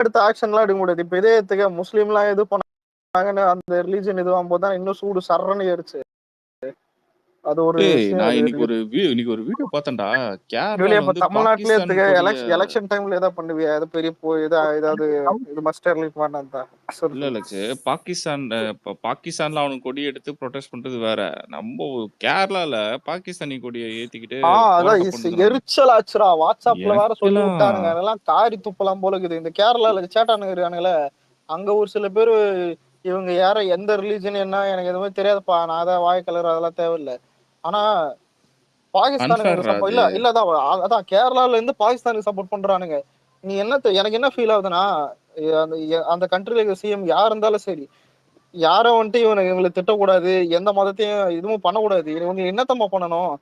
எடுத்த ஆக்ஷன்லாம் எடுக்க முடியாது. இப்ப இதே எடுத்துக்க முஸ்லீம்லாம் எது பண்ணாங்கன்னு அந்த ரிலீஜன் இதுவாகும் போது தான் இன்னும் சூடு சர்றன்னு ஏறிச்சு. அது ஒரு விஷயம். நான் அது இன்னைக்கு ஒரு வீடியோ பார்த்தேன்டா. வெளியே கேரளால இப்ப வந்து தமிழ்நாட்டிலே பாகிஸ்தான் எடுத்துக்க கொடிய எலெக்ஷன் டைம்ல ஏதாவது பண்ணுவியா? ஏதோ பெரிய ஏதாவது இது மஸ்டர் ரிலீஃப் பண்ணா இல்ல லட்சு பாகிஸ்தான்ல அவனுக்கு கொடி எடுத்து ப்ரொடெஸ்ட் பண்றது வேற. நம்ம கேரளால பாகிஸ்தானி கொடியை ஏத்திக்கிட்டு அதான் போராட்டம் பண்ணுறாங்க. எரிச்சல் ஆச்சுரா. வாட்ஸ்அப்ல வேற சொல்லி எனக்கெல்லாம் விட்டானுங்க. அதெல்லாம் காரி துப்பலாம் போல இருக்குது. இந்த கேரளால சேட்டானுங்கிறானுங்களே அங்க ஒரு சில பேர் இவங்க யார எந்த ரிலீஜன் என்ன எனக்கு எதுவுமே தெரியாதுப்பா, நான் அதான் வாய் கலர் அதெல்லாம் தேவையில்லை. ஆனா பாகிஸ்தானுக்கு அன்ஃபேர்ரா சப்போர்ட் அது. இல்லதான் அதான் கேரளால இருந்து பாகிஸ்தானுக்கு சப்போர்ட் பண்றானுங்க. நீ எனக்கு என்ன ஃபீல் ஆகுதுன்னா, அந்த கண்ட்ரில இருக்க சிஎம் யார் இருந்தாலும் சரி, யாரும் வந்துட்டு இவங்களை திட்டக்கூடாது, எந்த மதத்தையும் இதுவும் பண்ணக்கூடாது. இவங்க என்னத்தம்மா பண்ணணும்?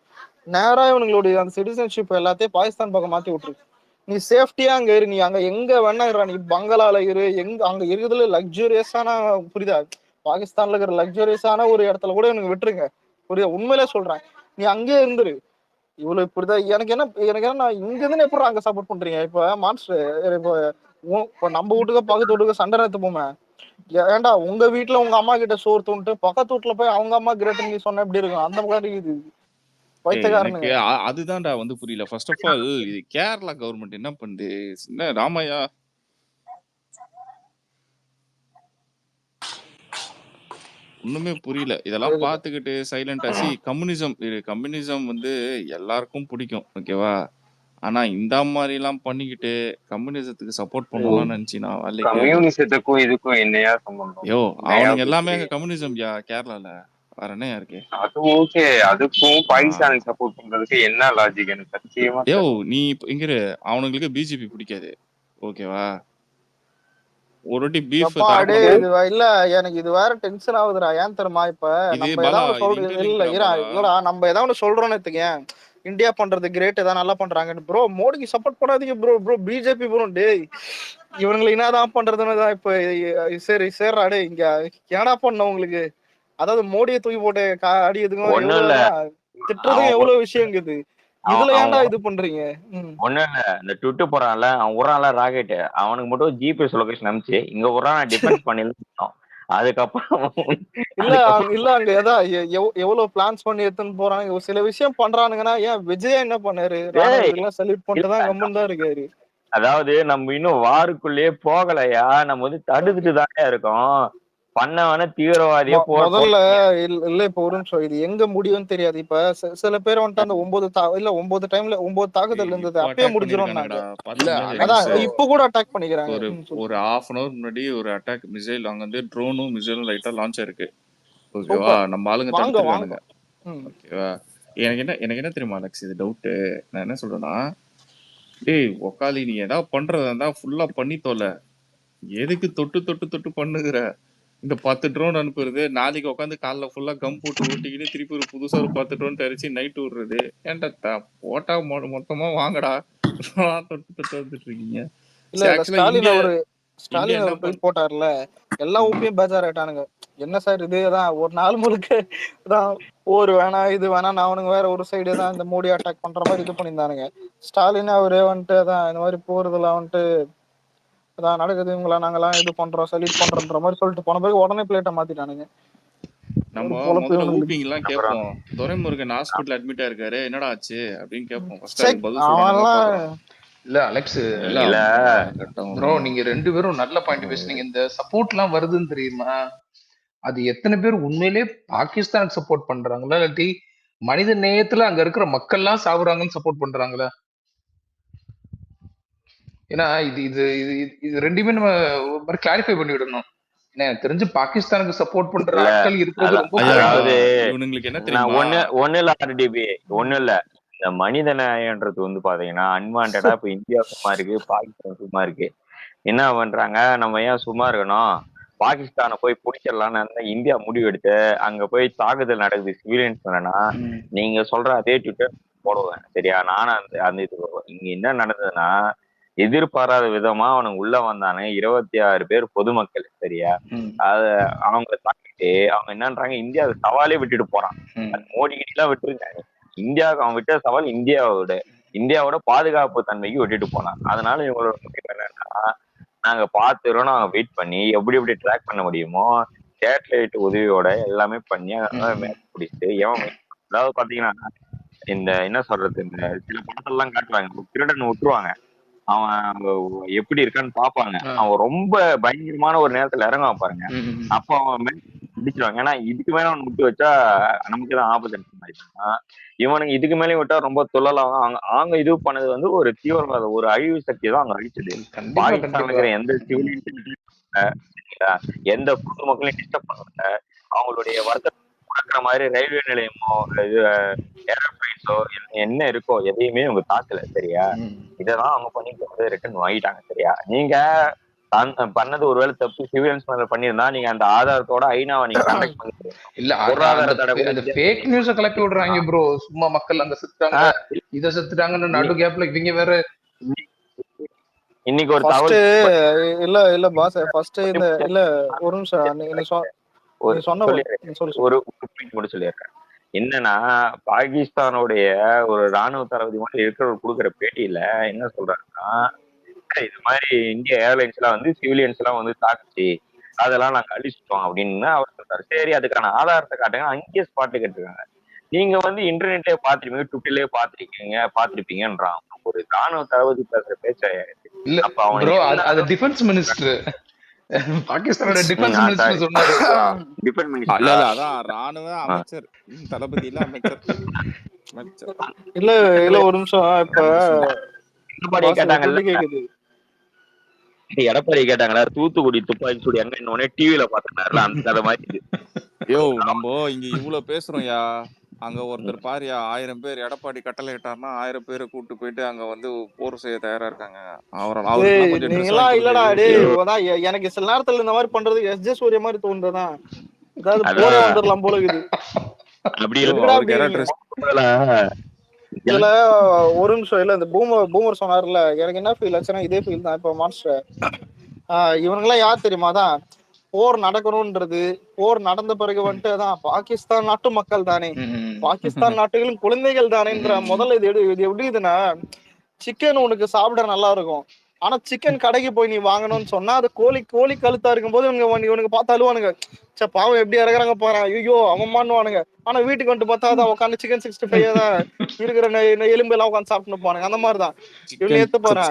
நேரா இவங்களுடைய அந்த சிட்டிசன்ஷிப் எல்லாத்தையும் பாகிஸ்தான் பக்கம் மாத்தி விட்டுரு. நீ சேஃப்டியா அங்க இரு. நீ அங்க எங்க வேணா இருடா. நீ பங்களால இரு, எங்க அங்க இருக்குதுல லக்ஸூரியஸான, புரியுதா, பாகிஸ்தான்ல இருக்கிற லக்ஸூரியஸான ஒரு இடத்துல கூட எனக்கு விட்டுருங்க. புரியுதா, உண்மையிலே சொல்றேன். நீ அங்கேயே இருந்துரு. இவ்வளவு புரியுதா? எனக்கு என்ன நான் இங்க இருந்து எப்படி அங்க சப்போர்ட் பண்றீங்க? இப்ப மான்ஸ்டர் இப்ப நம்ம வீட்டுக்கு பக்கத்து வீட்டுக்கு சண்டை நேரத்து போமே, ஏன்டா உங்க வீட்டுல உங்க அம்மா கிட்ட சோறு தூண்டு பக்கத்து வீட்டுல போய் அவங்க அம்மா கிரேட் நீ சொன்ன எப்படி இருக்கும்? அந்த மாதிரி இது எனக்கு வைத்தகாரனுங்க. அதுதான்டா வந்து புரியல. ஃபர்ஸ்ட் ஆஃப் ஆல் இது கேரளா கவர்மெண்ட் என்ன பண்ணுது? என்ன ராமையா ஒண்ணுமே புரியல. இதெல்லாம் பார்த்துக்கிட்டு சைலண்டா கம்யூனிசம் வந்து எல்லாருக்கும் பிடிக்கும், ஓகேவா? ஆனா இந்த மாதிரி எல்லாம் பண்ணிக்கிட்டு கம்யூனிசத்துக்கு சப்போர்ட் பண்ணலாம்னு நினைச்சீனா கம்யூனிசத்துக்கும் இதுக்கும் என்னையா சம்பந்தம்? யோ அவனுங்க எல்லாமே கம்யூனிசம் கேரளால வேற என்ன இருக்கு? அது ஓகே. அதுக்கும் பாகிஸ்தானுக்கு சப்போர்ட் பண்றதுக்கு என்ன லாஜிக் எனக்கு சத்தியமா யோ நீ இங்க அவனுங்களுக்கு பிஜேபி பிடிக்காது, ஓகேவா? ஒரு வாட்டி பீஃப் இல்ல எனக்கு இது வேற டென்ஷன் ஆகுதுடா. ஏன் தெரியுமா? இப்ப நம்ம ஏதாவது சொல்றோம் இல்லடா, நம்ம ஏதாவது சொல்றோம்னு எடுத்துக்கேன், இந்தியா பண்றது கிரேட், ஏதாவது நல்லா பண்றாங்கன்னு. ப்ரோ மோடிக்கு சப்போர்ட் பண்ணாதீங்க ப்ரோ பிஜேபி ப்ரோ. டேய் இவனுங்களை என்னதான் பண்றதுன்னு இப்ப சரிடா டே, இங்க ஏடா பண்ண உங்களுக்கு? அதாவது மோடியை தூக்கி போட்டு அடியதுக்கும் எவ்வளவு திட்டுறதுக்கும் எவ்வளவு விஷயம் இருக்குது. இதுல ஏன்டா இது பண்றீங்க? ஒண்ணு இல்ல, இந்த ட்விட்டு போறான்ல, அவன் விடுறான்ல ராக்கெட், அவனுக்கு மட்டும் ஜிபிஎஸ் லொகேஷன் அனுப்பிச்சு இங்க விடுறான் டிஃபென்ஸ் பண்ணிடலாம். அதுக்கப்புறம் இல்ல அங்க ஏதாவது எவ்வளவு பிளான்ஸ் பண்ணி எடுத்துன்னு போறாங்க. சில விஷயம் பண்றானுங்கன்னா, ஏன் விஜய் என்ன பண்ணாரு? ராணுவத்துக்கு சல்யூட் பண்ணிட்டு தான் கம்மன் தான் இருக்காரு. அதாவது நம்ம இன்னும் வாருக்குள்ளேயே போகலையா, நம்ம வந்து தடுத்துட்டு தானே இருக்கோம். பண்ணவன தீவிரவாதியா முதல்ல இல்ல. இப்ப ஒரு நிமிஷம், இது எங்க முடியும்னு தெரியாது. இப்ப சில பேர் வந்துட்டு அந்த 9 டைம்ல 9 தாக்குதல் இருந்தது, அப்பயே முடிஞ்சிடும். அதான் இப்ப கூட அட்டாக் பண்ணிக்கிறாங்க. ஒரு ஹாஃப் அன் அவர் முன்னாடி ஒரு அட்டாக் மிசைல் அங்க வந்து ட்ரோனும் மிசைலும் லைட்டா லான்ச் ஆயிருக்கு, ஓகேவா? நம்ம ஆளுங்க தடுத்துருக்கானுங்க, ஓகேவா? எனக்கு என்ன தெரியுமா அலெக்ஸ், இது டவுட்டு. நான் என்ன சொல்றேன்னா, டேய் உக்காலி, நீ ஏதாவது பண்றதா இருந்தா ஃபுல்லா பண்ணி தொலை. எதுக்கு தொட்டு தொட்டு தொட்டு பண்ணுகிற? இந்த 10 ட்ரோன் அனுப்புறது, நாளைக்கு உட்காந்து காலைல ஃபுல்லா கம் போட்டு ஓட்டிக்கிட்டு திருப்பி ஒரு புதுசா ஒரு 10 ட்ரோன் தயாரிச்சு நைட்டு விடுறது. ஏன்டா போட்டா மொத்தமா வாங்கடா தொட்டு தொட்டு வந்துட்டு இருக்கீங்க. ஸ்டாலின் அவர் ட்வீட் போட்டார்ல, எல்லா ஊப்பியும் பேஜார் ஆயிட்டானுங்க. என்ன சார் இதுதான் ஒரு நாள் முழுக்க தான் ஒரு வேணாம் இது வேணாம், அவனுங்க வேற ஒரு சைடு தான் இந்த மோடி அட்டாக் பண்ற மாதிரி இது பண்ணியிருந்தானுங்க. ஸ்டாலின் அவரே வந்துட்டு அதான் இந்த மாதிரி போறதுல வந்துட்டு அதான் நடக்குது, இவங்களா நாங்கெல்லாம் இது பண்றோம் சல்யூட் பண்றோன்ற மாதிரி சொல்லிட்டு போன பிறகு உடனே பிளேட்டை மாத்திட்டானுங்க. நம்ம முதல்ல ஊப்பிங் எல்லாம் கேட்போம். துரைமுருகன் ஹாஸ்பிட்டல் அட்மிட் ஆயிருக்காரு, என்னடா ஆச்சு அப்படின்னு கேட்போம். இல்ல அலெக்ஸ், ப்ரோ நீங்க 2 பேரும் நல்ல பாயிண்ட் பேசுனீங்க. இந்த சப்போர்ட் எல்லாம் வருதுன்னு தெரியுமா? அது எத்தனை பேர் உண்மையிலே பாகிஸ்தான் சப்போர்ட் பண்றாங்களா, இல்லாட்டி மனித நேயத்துல அங்க இருக்கிற மக்கள் எல்லாம் சாகுறாங்கன்னு சப்போர்ட் பண்றாங்களா? ஏன்னா இது இது இது ரெண்டுமே நம்ம ஒரு மாதிரி கிளாரிஃபை பண்ணி விடணும். எனக்கு தெரிஞ்சு பாகிஸ்தானுக்கு சப்போர்ட் பண்ற ஆட்கள் இருக்கிறது ரொம்ப ஒண்ணு இல்ல ஆர்டிபி, ஒண்ணு இல்ல. இந்த மனித நேயன்றது வந்து பாத்தீங்கன்னா அன்வான்டா இப்ப இந்தியா சும்மா இருக்கு, பாகிஸ்தான் சும்மா இருக்கு. என்ன பண்றாங்க, நம்ம ஏன் சும்மா இருக்கணும், பாகிஸ்தானை போய் பிடிச்சிடலான்னு இந்தியா முடிவு எடுத்து அங்க போய் தாக்குதல் நடக்குது சிவிலியன்ஸ் இல்லைன்னா, நீங்க சொல்ற அதே ட்விட்டர் போடுவேன், சரியா? நானும் அந்த இது இங்க என்ன நடந்ததுன்னா, எதிர்பாராத விதமா அவனுக்கு உள்ள வந்தானு 26 பேர் பொதுமக்கள், சரியா? அத அவங்க தாக்கிட்டு அவங்க என்னன்றாங்க, இந்தியாவை சவாலே விட்டுட்டு போறான். அது மோடி கிட்டலாம் விட்டுருக்காங்க. இந்தியாவுக்கு அவன் விட்ட சவால் இந்தியாவோட பாதுகாப்பு தன்மைக்கு விட்டுட்டு போனான். அதனால இவங்களோட என்னன்னா, நாங்க பாத்துறோம், நாங்க வெயிட் பண்ணி எப்படி ட்ராக் பண்ண முடியுமோ சேட்டலைட் உதவியோட எல்லாமே பண்ணி மேட்ச் பிடிச்சிட்டு அதாவது பாத்தீங்கன்னா இந்த என்ன சொல்றது, இந்த சில படத்தெல்லாம் காட்டுவாங்க, திருடன் விட்டுருவாங்க, அவன் எப்படி இருக்கான்னு பாப்பாங்க, அவன் ரொம்ப பயங்கரமான ஒரு நேரத்துல இறங்குவான் பாருங்க, அப்ப அவன் முடிச்சிருவாங்க. ஏன்னா இதுக்கு மேல அவன் விட்டு வச்சா நமக்குதான் ஆபத்து மாதிரி. இவனுக்கு இதுக்கு மேலேயும் விட்டா ரொம்ப துள்ளலாம். அவங்க இது பண்ணது வந்து ஒரு தீவிரவாத ஒரு அழிவு சக்தி தான் அங்க அழிச்சது. பாகிஸ்தான்ல இருக்கிற எந்த சிவிலியன் எந்த பொதுமக்களையும் டிஸ்டர்ப் பண்ணல, அவங்களுடைய வர்த்தகம் நடக்கிற மாதிரி ரயில்வே நிலையமோ இது ஏரோப்ளைன்ஸோ என்ன இருக்கோ எதையுமே அவங்க தாக்கல. சரியா, இதெல்லாம் அவங்க பண்ணிட்டு ரிட்டர்ன் வாங்கிட்டாங்க. சரியா, நீங்க பண்ணது ஒருவேளை தப்பு சிவிலியன்ஸ் மேல பண்ணிருந்தா நீங்க அந்த ஆதாரத்தோட ஐநாவை நீங்க கான்டாக்ட் பண்ணிருக்கீங்க. இல்ல அந்த ஃபேக் நியூஸ கிளப்பி விடுறாங்க ப்ரோ. சும்மா மக்கள் அங்க செத்துட்டாங்க, இத செத்துட்டாங்கன்னு நடு கேப்ல இவங்க வேற. இன்னைக்கு ஒரு தகவல் இல்ல பாஸ், ஃபர்ஸ்ட் இந்த இல்ல ஒரு நிமிஷம் நீ சொன்ன ஒரு கூட சொல்லிடுறேன். என்னன்னா பாகிஸ்தானுடைய ஒரு ராணுவ தளபதி மட்டும் இருக்கிறவர் கொடுக்குற பேட்டியில என்ன சொல்றாருன்னா, இது மாதிரி இந்திய ஏர்லைன்ஸ் எல்லாம் வந்து சிவிலியன்ஸ் எல்லாம் வந்து தாக்குச்சு, அதெல்லாம் நாங்க அழிச்சிட்டோம் அப்படின்னு அவர் சொல்றாரு. சரி, அதுக்கான ஆதாரத்தை காட்டுங்க. அங்கேயே ஸ்பாட்டு கேட்டிருக்காங்க. நீங்க வந்து இன்டர்நெட்டே பாத்துருப்பீங்க, ட்விட்டர்லயே பாத்திருப்பீங்கன்றான். ஒரு ராணுவ தளபதி பேசுற பேச்ச இல்ல ப்ரோ, அது டிஃபென்ஸ் மினிஸ்டர், பாகிஸ்தானோட டிஃபென்ஸ் மினிஸ்டர் சொன்னாரு. டிஃபென்ஸ் மினிஸ்டர் இல்ல, அதான் ராணுவ அமைச்சர், தளபதி இல்ல அமைச்சர். இல்ல ஒரு நிமிஷம். இப்ப கேட்டாங்கல்ல, எடப்பாடி கேட்டாங்களா தூத்துக்குடி துப்பாக்கி சூடு எங்க டிவில பாத்துனாருல, அந்த கதை மாதிரி. யோ, நம்ம இங்க இவ்வளவு பேசுறோம்யா, அங்க ஒருத்தர் பாரியா 1000 பேர் எடப்பாடி கட்டளை இட்டாருன்னா 1000 பேரை கூட்டு போயிட்டு அங்க வந்து போர் செய்ய தயாரா இருக்காங்க. இல்லடா எனக்கு சில நேரத்துல இந்த மாதிரி பண்றது எஸ்.ஜே. சூர்யா மாதிரி தோணுதுதான். ஏதாவது போற வந்துடலாம் போல இருக்குது. இதுல ஒரு நிமிஷம் இல்ல, இந்த பூமர் சொன்னார்ல, எனக்கு என்ன ஃபீல் ஆச்சுன்னா இதே ஃபீல் தான். இப்ப மாஸ்டர் இவனுங்கெல்லாம் யார் தெரியுமாதான், போர் நடக்கணும்ன்றது, போர் நடந்த பிறகு வந்துட்டு அதான் பாகிஸ்தான் நாட்டு மக்கள் தானே, பாகிஸ்தான் நாட்டுகளும் குழந்தைகள் தானேன்ற முதல்ல இது எப்படிதுன்னா, சிக்கன் உனக்கு சாப்பிட நல்லா இருக்கும், ஆனா சிக்கன் கடைக்கு போய் நீ வாங்கணும்னு சொன்னா அது கோழி கழுத்தா இருக்கும் போது இவனுக்கு பார்த்து அழுவானுங்க, சே பாவம் எப்படி இறக்குறாங்க போறான், ஐயோ அவன் மாண்ணுவானுங்க. ஆனா வீட்டுக்கு வந்துட்டு பார்த்தா அதான் உட்காந்து சிக்கன் 65 தான் இருக்கிற எலும்பு எல்லாம் உட்காந்து சாப்பிட்டு போறாங்க. அந்த மாதிரிதான் இவங்க ஏத்து போறான்.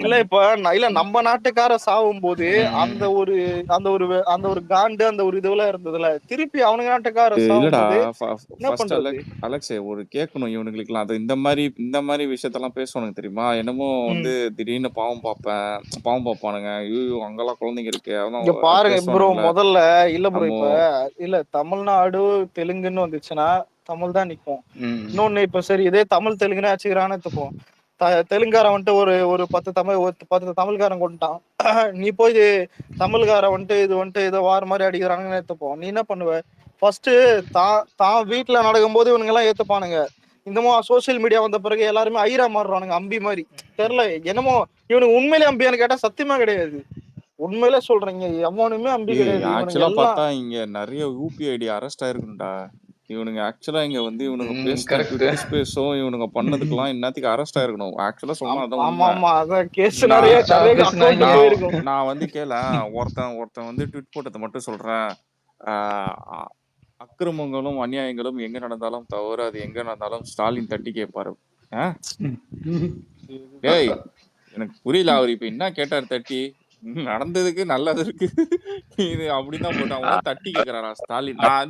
இல்ல இப்ப இல்ல நம்ம நாட்டுக்கார சாவும் போது அந்த ஒரு காண்டு அந்த ஒரு இதுல இருந்ததுல, திருப்பி அவனுங்க நாட்டுக்கார சாவும் போது என்ன பண்றது? அலெக்ஸ் ஒரு கேட்கணும் இவனுங்களுக்கு அது இந்த மாதிரி விஷயத்தெல்லாம் பேசுவானுங்க தெரியுமா, என்னமோ வந்து திடீர்னு பாவம் பாப்பானுங்க, ஐயோ அங்கெல்லாம் குழந்தைங்க இருக்கு பாருங்க ப்ரோ. முதல்ல இல்ல ப்ரோ, இப்ப இல்ல தமிழ்நாடு தெலுங்குன்னு வந்துச்சுன்னா தமிழ் தான் நிக்கும். இன்னொன்னு இப்ப சரி இதே தமிழ் தெலுங்குன்னு வச்சுக்கிறான்னு எடுத்துப்போம், தெலுங்காரன் வந்துட்டு ஒரு 10 தமிழ்காரன் கொண்டுட்டான், நீ போய் தமிழ்காரன் வந்துட்டு இது வந்துட்டு ஏதோ வார மாதிரி அடிக்கிறானுங்கன்னு எடுத்துப்போம். நீ என்ன பண்ணுவ? ஃபர்ஸ்ட் தான் வீட்டுல நடக்கும் போது இவனுங்க எல்லாம் ஏத்துப்பானுங்க. இந்த சோசியல் மீடியா வந்த பிறகு எல்லாருமே ஐரா மாறுறானுங்க, அம்பி மாதிரி. தெரியல என்னமோ இவனுக்கு உண்மையிலே அம்பியான்னு கேட்டா சத்தியமா கிடையாது. உண்மையில சொல்றீங்க, எவனுமே அம்பி கிடையாது. ஆக்சுவலா பார்த்தா இங்க நிறைய யூபிஐடி அரெஸ்ட் ஆயிருக்குண்டா. இவனுங்க ஆக்சுவலா இங்க வந்து இவனுங்க பேசும் இவனுங்க பண்ணதுக்கெல்லாம் இன்னத்துக்கு அரெஸ்ட் ஆயிருக்கணும். ஆக்சுவலா சொன்னா நான் வந்து கேள ஒருத்தன் வந்து ட்வீட் போட்டதை மட்டும் சொல்றேன், அக்கிரமங்களும் அநியாயங்களும் எங்க நடந்தாலும் தவிர அது எங்க நடந்தாலும் ஸ்டாலின் தட்டி கேட்பாரு. ஏய் எனக்கு புரியல, அவர் இப்ப என்ன கேட்டாரு, தட்டி நடந்ததுக்கு நல்லது இருக்கு இது அப்படிதான் போட்டாங்க, தட்டி கேக்குறாரா ஸ்டாலின்? நான்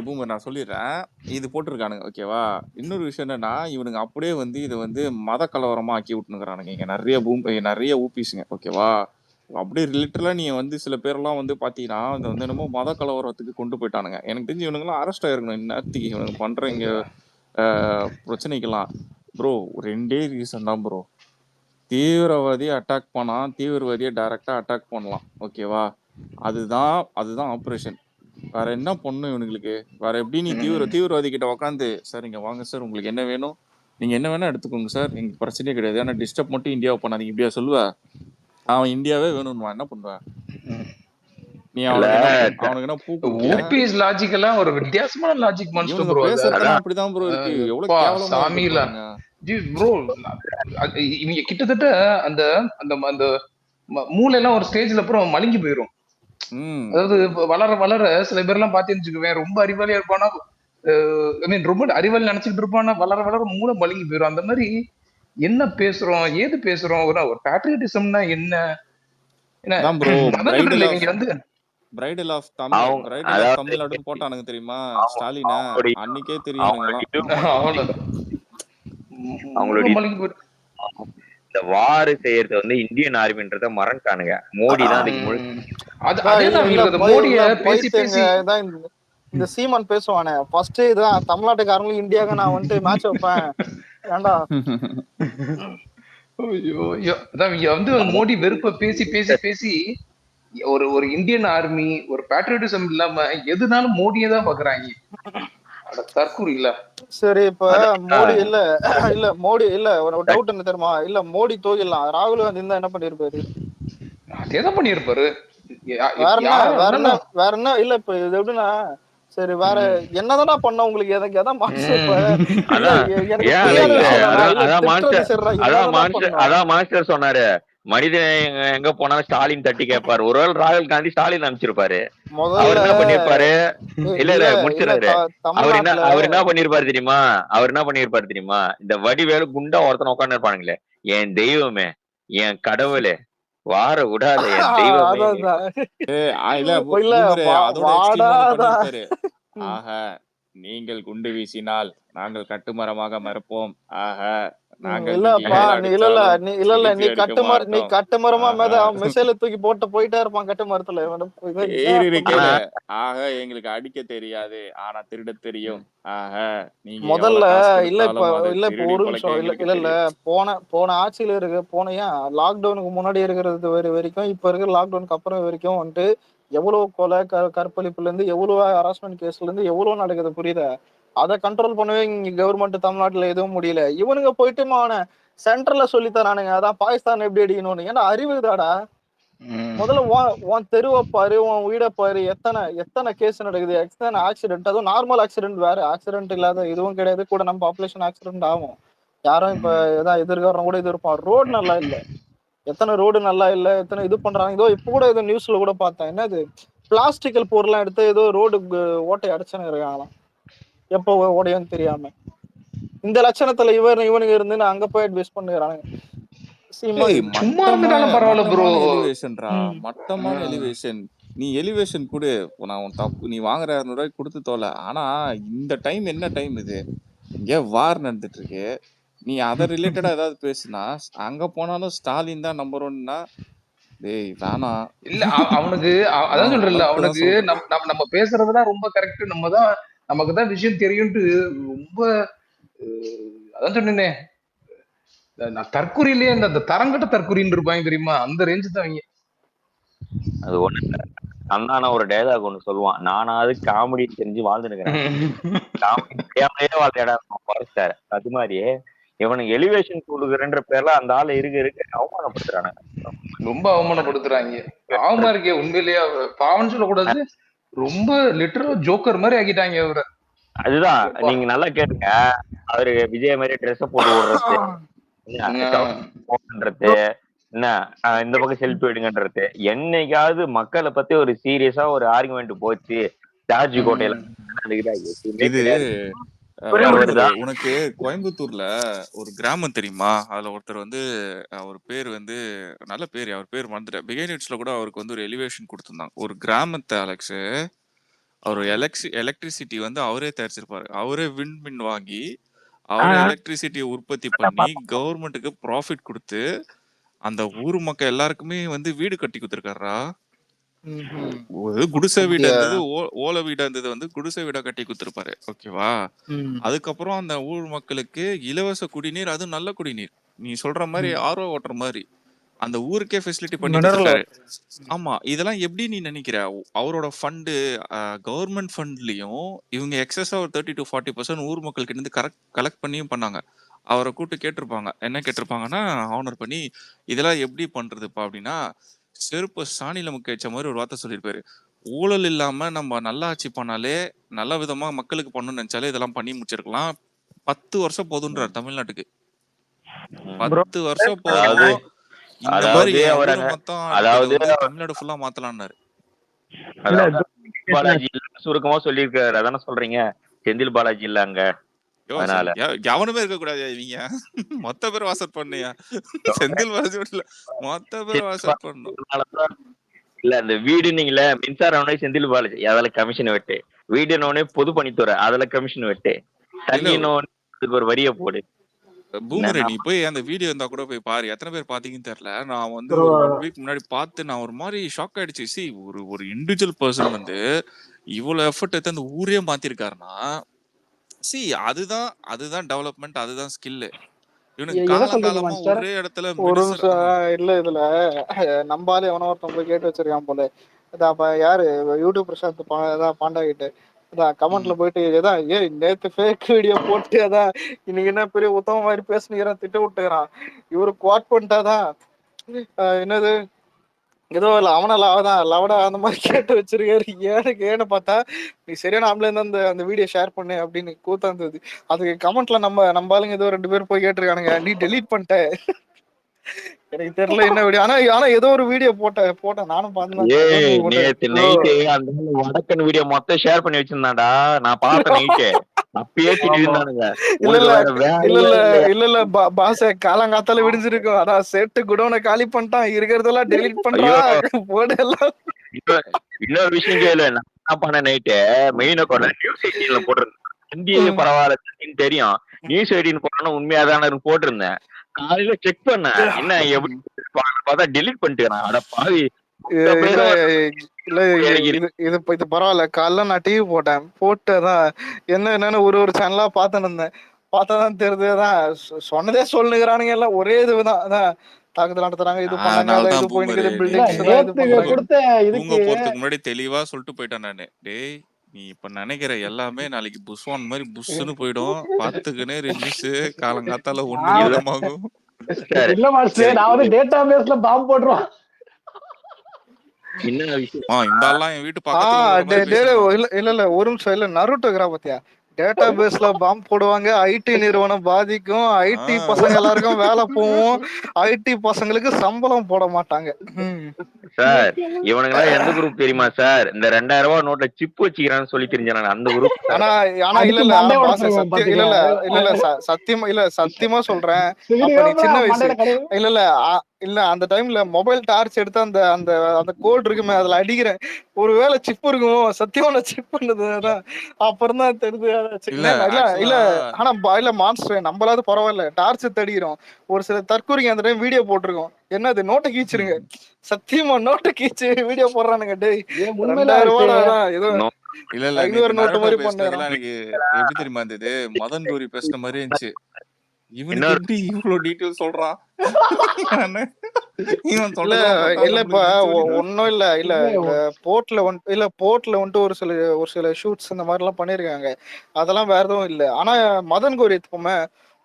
பூமர் நான் சொல்லிடுறேன், இது போட்டிருக்கானுங்க ஓகேவா. இன்னொரு விஷயம் என்னன்னா, இவனுங்க அப்படியே வந்து இதை வந்து மத கலவரமா ஆக்கி விட்டுனுக்குறானுங்க இங்க நிறைய ஊபிஸுங்க ஓகேவா. அப்படியே லிட்டரலா நீ வந்து சில பேரெல்லாம் வந்து பாத்தீங்கன்னா இது வந்து என்னமோ மத கலவரத்துக்கு கொண்டு போயிட்டானுங்க. எனக்கு தெரிஞ்சு இவனுங்கெல்லாம் அரெஸ்ட் ஆயிருக்கணும் இன்னத்துக்கு இவனுங்க பண்ற இங்க பிரச்சனைக்கெல்லாம். ப்ரோ 2 ரீசன் தான் ப்ரோ, தீவிரவாதியை அட்டாக் பண்ணா தீவிரவாதியை டைரக்டா அட்டாக் பண்ணலாம் ஓகேவா, அதுதான் ஆப்ரேஷன். வேற என்ன பண்ணும் இவனுங்களுக்கு? வேற எப்படி நீ தீவிரவாதி கிட்ட உக்காந்து சார் இங்க வாங்க சார், உங்களுக்கு என்ன வேணும், நீங்க என்ன வேணா எடுத்துக்கோங்க சார், எங்களுக்கு பிரச்சனையே கிடையாது, ஆனா டிஸ்டர்ப் மட்டும் இந்தியாவை பண்ணாதீங்க இப்படியா சொல்லுவ? அவன் இந்தியாவே வேணும்னுவா, என்ன பண்ணுவ? நீ இல்ல அவனுக்கு என்ன பூ குடுத்தியா? ஓபிஎஸ் லாஜிக் எல்லாம் ஒரு வித்தியாசமான லாஜிக் மாஸ்டர் இவனுங்க ப்ரோ. அது பேசுறதெல்லாம் அப்படிதான் ப்ரோ இருக்கு. எவ்வளவு எப்பா கேவலமா இருக்கு சாமியில பாருங்க. ப்ரோ, இவங்க கிட்டத்தட்ட அந்த அந்த அந்த மூளை எல்லாம் ஒரு ஸ்டேஜ்ல அப்புறம் மழுங்கி போயிரும். அதாவது வளர வளர சில பேர் எல்லாம் பாத்தீங்கன்னு வச்சுக்குவேன், ரொம்ப அறிவாளியா இருப்பானா, ஐ மீன் ரொம்ப அறிவாளி நினைச்சிட்டு இருப்பானா, வளர வளர மூளை மழுங்கி போயிரும். அந்த மாதிரி என்ன பேசுறோம், ஏது பேசுறோம், ஒரு பேட்ரியட்டிசம்னா என்ன? அதான் ப்ரோ அதான் சொல்றேன் நீங்க வந்து பிரைடல் ஆஃப் அவங்க தமிழ்நாடுன்னு போட்டானுங்க தெரியுமா ஸ்டாலின, அவங்களுடைய அன்னைக்கே தெரியும் இவனுங்கெல்லாம். அவங்களுடைய இந்த வார் செய்யறது வந்து இந்தியன் ஆர்மின்றத மறந்துட்டானுங்க. மோடி தான் அதுக்கு இந்த சீமான் பேசுவானே ஃபர்ஸ்ட் இதான் தமிழ்நாட்டுக்காரங்களும் இந்தியாவுக்கு நான் வந்துட்டு மேட்ச் வைப்பேன் ஏண்டா. வந்து மோடி வெறுப்ப பேசி பேசி பேசி ஒரு ஒரு இந்தியன் ஆர்மி ஒரு பேட்ரியாட்டிசம் இல்லாம எதுனாலும் மோடியே தான் பாக்குறாங்க. தற்கூரி இல்ல. சரி இப்ப மோடி இல்ல மோடி இல்ல ஒரு டவுட் என்ன தெரியுமா, இல்ல மோடி தூக்கிடலாம், ராகுல் காந்தி இருந்தா என்ன பண்ணிருப்பாரு? அதேதான் பண்ணிருப்பாரு. வேற என்ன இல்ல இப்ப இது எப்படின்னா, சரி வேற என்னதானா பண்ண உங்களுக்கு எனக்கு எதாவது மாஸ்டர் சொன்னாரு மனிதன் எங்க போனாலும் ஸ்டாலின் தட்டி கேட்பாரு. ஒருவேளை ராகுல் காந்தி ஸ்டாலின் அனுப்பிச்சிருப்பாரு. அவர் என்ன பண்ணிருப்பாரு? இல்ல முடிச்சிடாரு. அவர் என்ன பண்ணிருப்பாரு தெரியுமா? இந்த வடிவேலு குண்டா ஒருத்தன உட்காந்து இருப்பானுங்களே, என் தெய்வமே என் கடவுளே வார விடாத என் தெய்வமே. ஆக நீங்கள் குண்டு வீசினால் நாங்கள் கட்டுமரமாக மறுப்போம். ஆக நீ கட்டுமரமா மிசைல தூக்கி போட்டு போயிட்டே இருப்பான் கட்டுமரத்துல. ஆக எங்களுக்கு அடிக்க தெரியாது ஆனா திருட தெரியும். ஆக நீங்க முதல்ல இப்ப ஒரு நிமிஷம் போன ஆட்சியில இருக்கு போனையா லாக்டவுனுக்கு முன்னாடி இருக்கிறது வரைக்கும் இப்ப இருக்கிற லாக்டவுனுக்கு அப்புறம் வரைக்கும் வந்துட்டு எவ்வளவு கொலை கற்பழிப்புல இருந்து எவ்வளவு ஹராஸ்மெண்ட் கேஸ்ல இருந்து எவ்வளவு நடக்குது புரியுதா? அதை கண்ட்ரோல் பண்ணவே இங்க கவர்மெண்ட் தமிழ்நாட்டுல எதுவும் முடியல. இவனுங்க போயிட்டு சென்ட்ரல்ல சொல்லி தரானுங்க அதான் பாகிஸ்தான் எப்படி அடிக்கணும்னு. ஏன்னா அறிவுதாடா. முதல்ல உன் தெருவை பாரு, உன் வீடை பாரு, எத்தனை கேஸ் நடக்குது, எத்தனை ஆக்சிடென்ட். அதுவும் நார்மல் ஆக்சிடென்ட் வேற, ஆக்சிடென்ட் இல்லாத இதுவும் கிடையாது. கூட நம்ம பாப்புலேஷன் ஆக்சிடென்ட் ஆகும். யாரும் இப்ப ஏதாவது எதிர்காரம் கூட இது இருப்பான். ரோடு நல்லா இல்ல, எத்தனை ரோடு நல்லா இல்ல, எத்தனை இது பண்றாங்க. இதோ இப்ப கூட ஏதோ நியூஸ்ல கூட பார்த்தேன், என்னது பிளாஸ்டிக்கல் பொருள்லாம் எடுத்து ஏதோ ரோடு ஓட்டை அடைச்சுன்னு இருக்காங்களாம், எப்போ ஓடையும் தெரியாம. இந்த லட்சணத்துல இவனுங்க இருந்து நான் அங்க போய் அட்வைஸ் பண்ணுறானுங்க. மட்டமான எலிவேஷன். நீ எலிவேஷன் கொடு, நான் தப்பு நீ வாங்குற 200 ரூபாய்க்கு கொடுத்து தோல. ஆனா இந்த டைம் என்ன டைம் இது, இங்க வார் நடந்துட்டு இருக்கு. நீ அதை ரிலேட்டடா ஏதாவது பேசுனா அங்க போனாலும் ஸ்டாலின் தான் நம்பர் 1ன்னா டேய் வேணாம். இல்ல அவனுக்கு அதான் சொல்றேன்ல, அவனுக்கு நம்ம பேசுறதுதான் ரொம்ப கரெக்ட், நமக்கு தான் விஷயம் தெரியும்ட்டு ரொம்ப அதான் சொன்னேனே, தற்கொலையிலேயே அந்த தரங்கட்ட தற்கொலைன்னு இருப்பாங்க தெரியுமா, அந்த ரேஞ்சு தான் அவங்க. அது ஒண்ணு அண்ணா ஒரு டயலாக் ஒண்ணு சொல்லுவான், நானாவது காமெடி தெரிஞ்சு வாழ்ந்துருக்கிறேன், காமெடி தெரியாமலே வாழ்ந்தாரு. அது மாதிரியே இவனுக்கு எலிவேஷன் கொடுக்குறன்ற பேர்ல அந்த ஆளை இருக்க அவமானப்படுத்துறானுங்க, ரொம்ப அவமானப்படுத்துறாங்க. பாவமா இருக்கே உண்மையிலேயே, பாவம்னு சொல்லக்கூடாது, ரொம்ப லிட்டரல் ஜோக்கர் மாதிரி ஆக்கிட்டாங்க அவரை. அதுதான் நீங்க நல்லா கேட்டுங்க, அவரு விஜய் மாதிரி ட்ரெஸ் போட்டு ஓடுறது, என்ன இந்த பக்கம் செல்ஃபி எடுங்கன்றது, என்னைக்காவது மக்களை பத்தி ஒரு சீரியஸா ஒரு ஆர்குமெண்ட் போச்சு ஜார்ஜி கோட்டையில. உனக்கு கோயம்புத்தூர்ல ஒரு கிராமம் தெரியுமா, அதுல ஒருத்தர் வந்து அவர் பேர் வந்து நல்ல பேர், அவர் பேர் மறந்துட்டேன். பிகைனிட்ஸ்ல கூட அவருக்கு வந்து ஒரு எலிவேஷன் கொடுத்திருந்தாங்க. ஒரு கிராமத்தை அலெக்ஸ் அவர் எலக்ட்ரிசிட்டி வந்து அவரே தயாரிச்சிருப்பாரு. அவரே விண்மின் வாங்கி அவரே எலக்ட்ரிசிட்டியை உற்பத்தி பண்ணி கவர்மெண்ட்டுக்கு ப்ராஃபிட் கொடுத்து அந்த ஊர் மக்கள் எல்லாருக்குமே வந்து வீடு கட்டி கொடுத்துருக்காரா. ஒரு குடிசை வீடு இருந்தது, ஓலை வீடா இருந்தது, வந்து குடிசை வீடா கட்டி கொடுத்துருப்பாரு. ஓகேவா? அதுக்கப்புறம் அந்த ஊர் மக்களுக்கு இலவச குடிநீர், அது நல்ல குடிநீர், நீ சொல்ற மாதிரி ஆர்ஓ வாட்டர் மாதிரி அந்த ஊருக்கே ஃபெசிலிட்டி பண்ணி கொடுத்துருக்காரு. ஆமா, இதெல்லாம் எப்படி நீ நினைக்கிற? அவரோட ஃபண்டு, கவர்மெண்ட் ஃபண்ட்லயும் இவங்க எக்ஸஸா ஒரு 30 to 40% ஊர் மக்கள் கிட்ட இருந்து கலெக்ட் பண்ணியும் பண்ணாங்க. அவரை கூப்பிட்டு கேட்டிருப்பாங்க, என்ன கேட்டிருப்பாங்கன்னா ஆனர் பண்ணி, இதெல்லாம் எப்படி பண்றதுப்பா அப்படின்னா, செருப்பு சாணியில முக்க வச்ச மாதிரி ஒரு வார்த்தை சொல்லியிருப்பாரு. ஊழல் இல்லாம நம்ம நல்லா ஆட்சி பண்ணாலே, நல்ல விதமா மக்களுக்கு பண்ணணும்னு நினைச்சாலே இதெல்லாம் பண்ணி முடிச்சிருக்கலாம். 10 வருஷம் போதுன்றார் தமிழ்நாட்டுக்கு. 10 வருஷம் அதாவது போதும். இந்த மாதிரி அதாவது என் அவரை ஊரை மொத்தம் அதாவது தமிழ்நாடு ஃபுல்லா மாத்தலாம்னாரு. அதாவது செந்தில் பாலாஜி சுருக்கமா சொல்லியிருக்காரு. அதானே சொல்றீங்க? செந்தில் பாலாஜி இல்ல அங்க. அதனால எவனுமே இருக்க கூடாது இவங்க. மொத்த பேர் வாசல் பண்ணியா? செந்தில் பாலாஜி இல்ல, மொத்த பேர் வாசல் பண்ணும். இல்ல இந்த வீடுன்னீங்களே, மின்சாரம் செந்தில் பாலாஜி அதுல கமிஷன் வெட்டு, வீடுன்னு பொது பணித்துறை அதுல கமிஷன் வெட்டு, தண்ணின்னு ஒரு வரிய போடு. பூமரே நீ போய் அந்த வீடியோ இருந்தா கூட போய் பாரு. எத்தனை பேர் பாத்தீங்கன்னு தெரியல. நான் வந்து ஒரு 1 வீக் முன்னாடி பார்த்து நான் ஒரு மாதிரி ஷாக் ஆயிடுச்சு. சி ஒரு இண்டிவிஜுவல் பர்சன் வந்து இவ்வளவு எஃபர்ட் எடுத்து அந்த ஊரே மாத்திருக்காருன்னா, சி அதுதான் டெவலப்மெண்ட், அதுதான் ஸ்கில். இவனுக்கு காலங்காலமா ஒரே இடத்துல ஒரு இல்ல இதுல நம்பாலே எவனோ ஒருத்தன் போய் கேட்டு வச்சிருக்கான் போல. யாரு யூடியூப் பிரசாந்த் பாண்டா கிட்ட கமெண்ட்ல போயிட்டு ஏதான் நேத்து ஃபேக் வீடியோ போட்டு அதான் இன்னைக்கு என்ன பெரிய உத்தம மாதிரி பேசுனீங்க திட்ட விட்டுக்கிறான். இவரு குவாட் பண்ணிட்டாதான் என்னது ஏதோ இல்ல அவன லவடா அந்த மாதிரி கேட்டு வச்சிருக்காரு. ஏன்னு பார்த்தா நீ சரியான ஆம்பளை இருந்தா அந்த வீடியோ ஷேர் பண்ணு அப்படின்னு கூத்தாந்தது. அதுக்கு கமெண்ட்ல நம்ம ஆளுங்க ஏதோ 2 பேர் போய் கேட்டிருக்கானுங்க, நீ டெலீட் பண்ணிட்ட. எனக்கு தெரியல என்ன வீடியோ, ஆனா ஏதோ ஒரு வீடியோ போட்டேன் நானும் பார்த்தேன். நேத்து நைட்டு அந்த வடக்கன் வீடியோ மொத்தம் ஷேர் பண்ணி வச்சிருந்தாடா, நான் பார்த்தேன் நைட்டு. அப்பயே திட்டிருந்தானுங்க. இல்ல பாச காலங்காத்தால விடிஞ்சிருக்கும். அதான் செட்டு குடோனை காலி பண்ணிட்டான், இருக்கிறதெல்லாம் டெலிட் பண்றான் போடு எல்லாம். இன்னொரு விஷயம் கேளு, நான் என்ன பண்ண நைட்டு மெயின் அக்கௌண்ட்ல நியூஸ் 18ல போட்டிருந்தேன். ஹிந்தி பரவாயில்ல தெரியும், நியூஸ் 18 போனா உண்மையாதான போட்டிருந்தேன். காலையில செக் பண்ணேன், என்ன எப்படி பார்த்தா டெலிட் பண்ணிட்டேன். அட பாவி. இல்ல இது பரவாயில்ல. காலைல நான் டிவி போட்டுதான் என்னன்னு ஒரு சேனலா பாத்துன்னு இருந்தேன். பார்த்தாதான் தெரியுதுதான் சொன்னதே சொல்லுங்கிறானுங்க எல்லாம் ஒரே இதுதான். அதான் தாக்குதல் நடத்துறாங்க, இது பண்ணாங்க, இது போறதுக்கு முன்னாடி தெளிவா சொல்லிட்டு போயிட்டேன் நானு. டேய் நீ இப்ப நினைக்கிற எல்லாமே நாளைக்கு புஸ்வான் மாதிரி புஷ்ன்னு போயிடும், பாத்துக்குன்னு நியூஸ் காலங்காத்தால ஒண்ணு நேரமாகும். இல்ல மாஸ்டர், நான் வந்து டேட்டா பேஸ்ல பாம்பு போடுறோம். இந்த ஆள்லாம் என் வீட்டு பக்கத்துல இல்ல ஒரு நிமிஷம் இல்ல நருட்டோகிரா பாத்தியா, டேட்டா பேஸ்ல பாம்பு போடுவாங்க, ஐடி நிறுவனம் பாதிக்கும், ஐடி பசங்க எல்லாருக்கும் வேலை போவோம், ஐடி பசங்களுக்கு சம்பளம் போட மாட்டாங்க. சார் இவனுங்க எந்த குரூப் தெரியுமா சார்? இந்த 2000 ரூபாய் நோட்ல சிப் வச்சுக்கிறான்னு சொல்லி தெரிஞ்சானே அந்த குரூப். ஆனா இல்ல சத்தியமா சொல்றேன், சின்ன வயசு இல்ல அந்த டைம்ல மொபைல் டார்ச் எடுத்து அந்த அந்த அந்த கோட் இருக்குமே அதுல அடிக்கிறேன், ஒருவேளை சிப் இருக்கும், சத்தியமா நான் சிப் பண்ணதுதான் அப்புறம் தான் தெரியுது. இல்ல ஆனா இல்ல மான்ஸ்டர் நம்மளாவது பரவாயில்ல, டார்ச் தடிக்கிறோம். ஒரு சில தற்கூரிங்க அந்த டைம் வீடியோ போட்டிருக்கோம், என்னது நோட்டை கீச்சிருங்க, சத்தியமா நோட்டை கீச்சு வீடியோ போடுறானுங்க. டேய் 2000 ரூபாய் ஏதோ இல்ல 500 நோட்டு மாதிரி பண்ணலாம். எனக்கு எப்படி தெரியுமா இருந்தது, மதன் கௌரி பேசுன மாதிரி இருந்துச்சு. இவனுக்கு எப்படி இவ்வளவு டீடைல் சொல்றான்? இல்லப்பா ஒன்னும் இல்ல போர்ட்ல வந்துட்டு ஒரு சில ஷூட்ஸ் இந்த மாதிரி எல்லாம் பண்ணிருக்காங்க, அதெல்லாம் வேற எதுவும் இல்ல. ஆனா மதன் கௌரி எப்பவுமே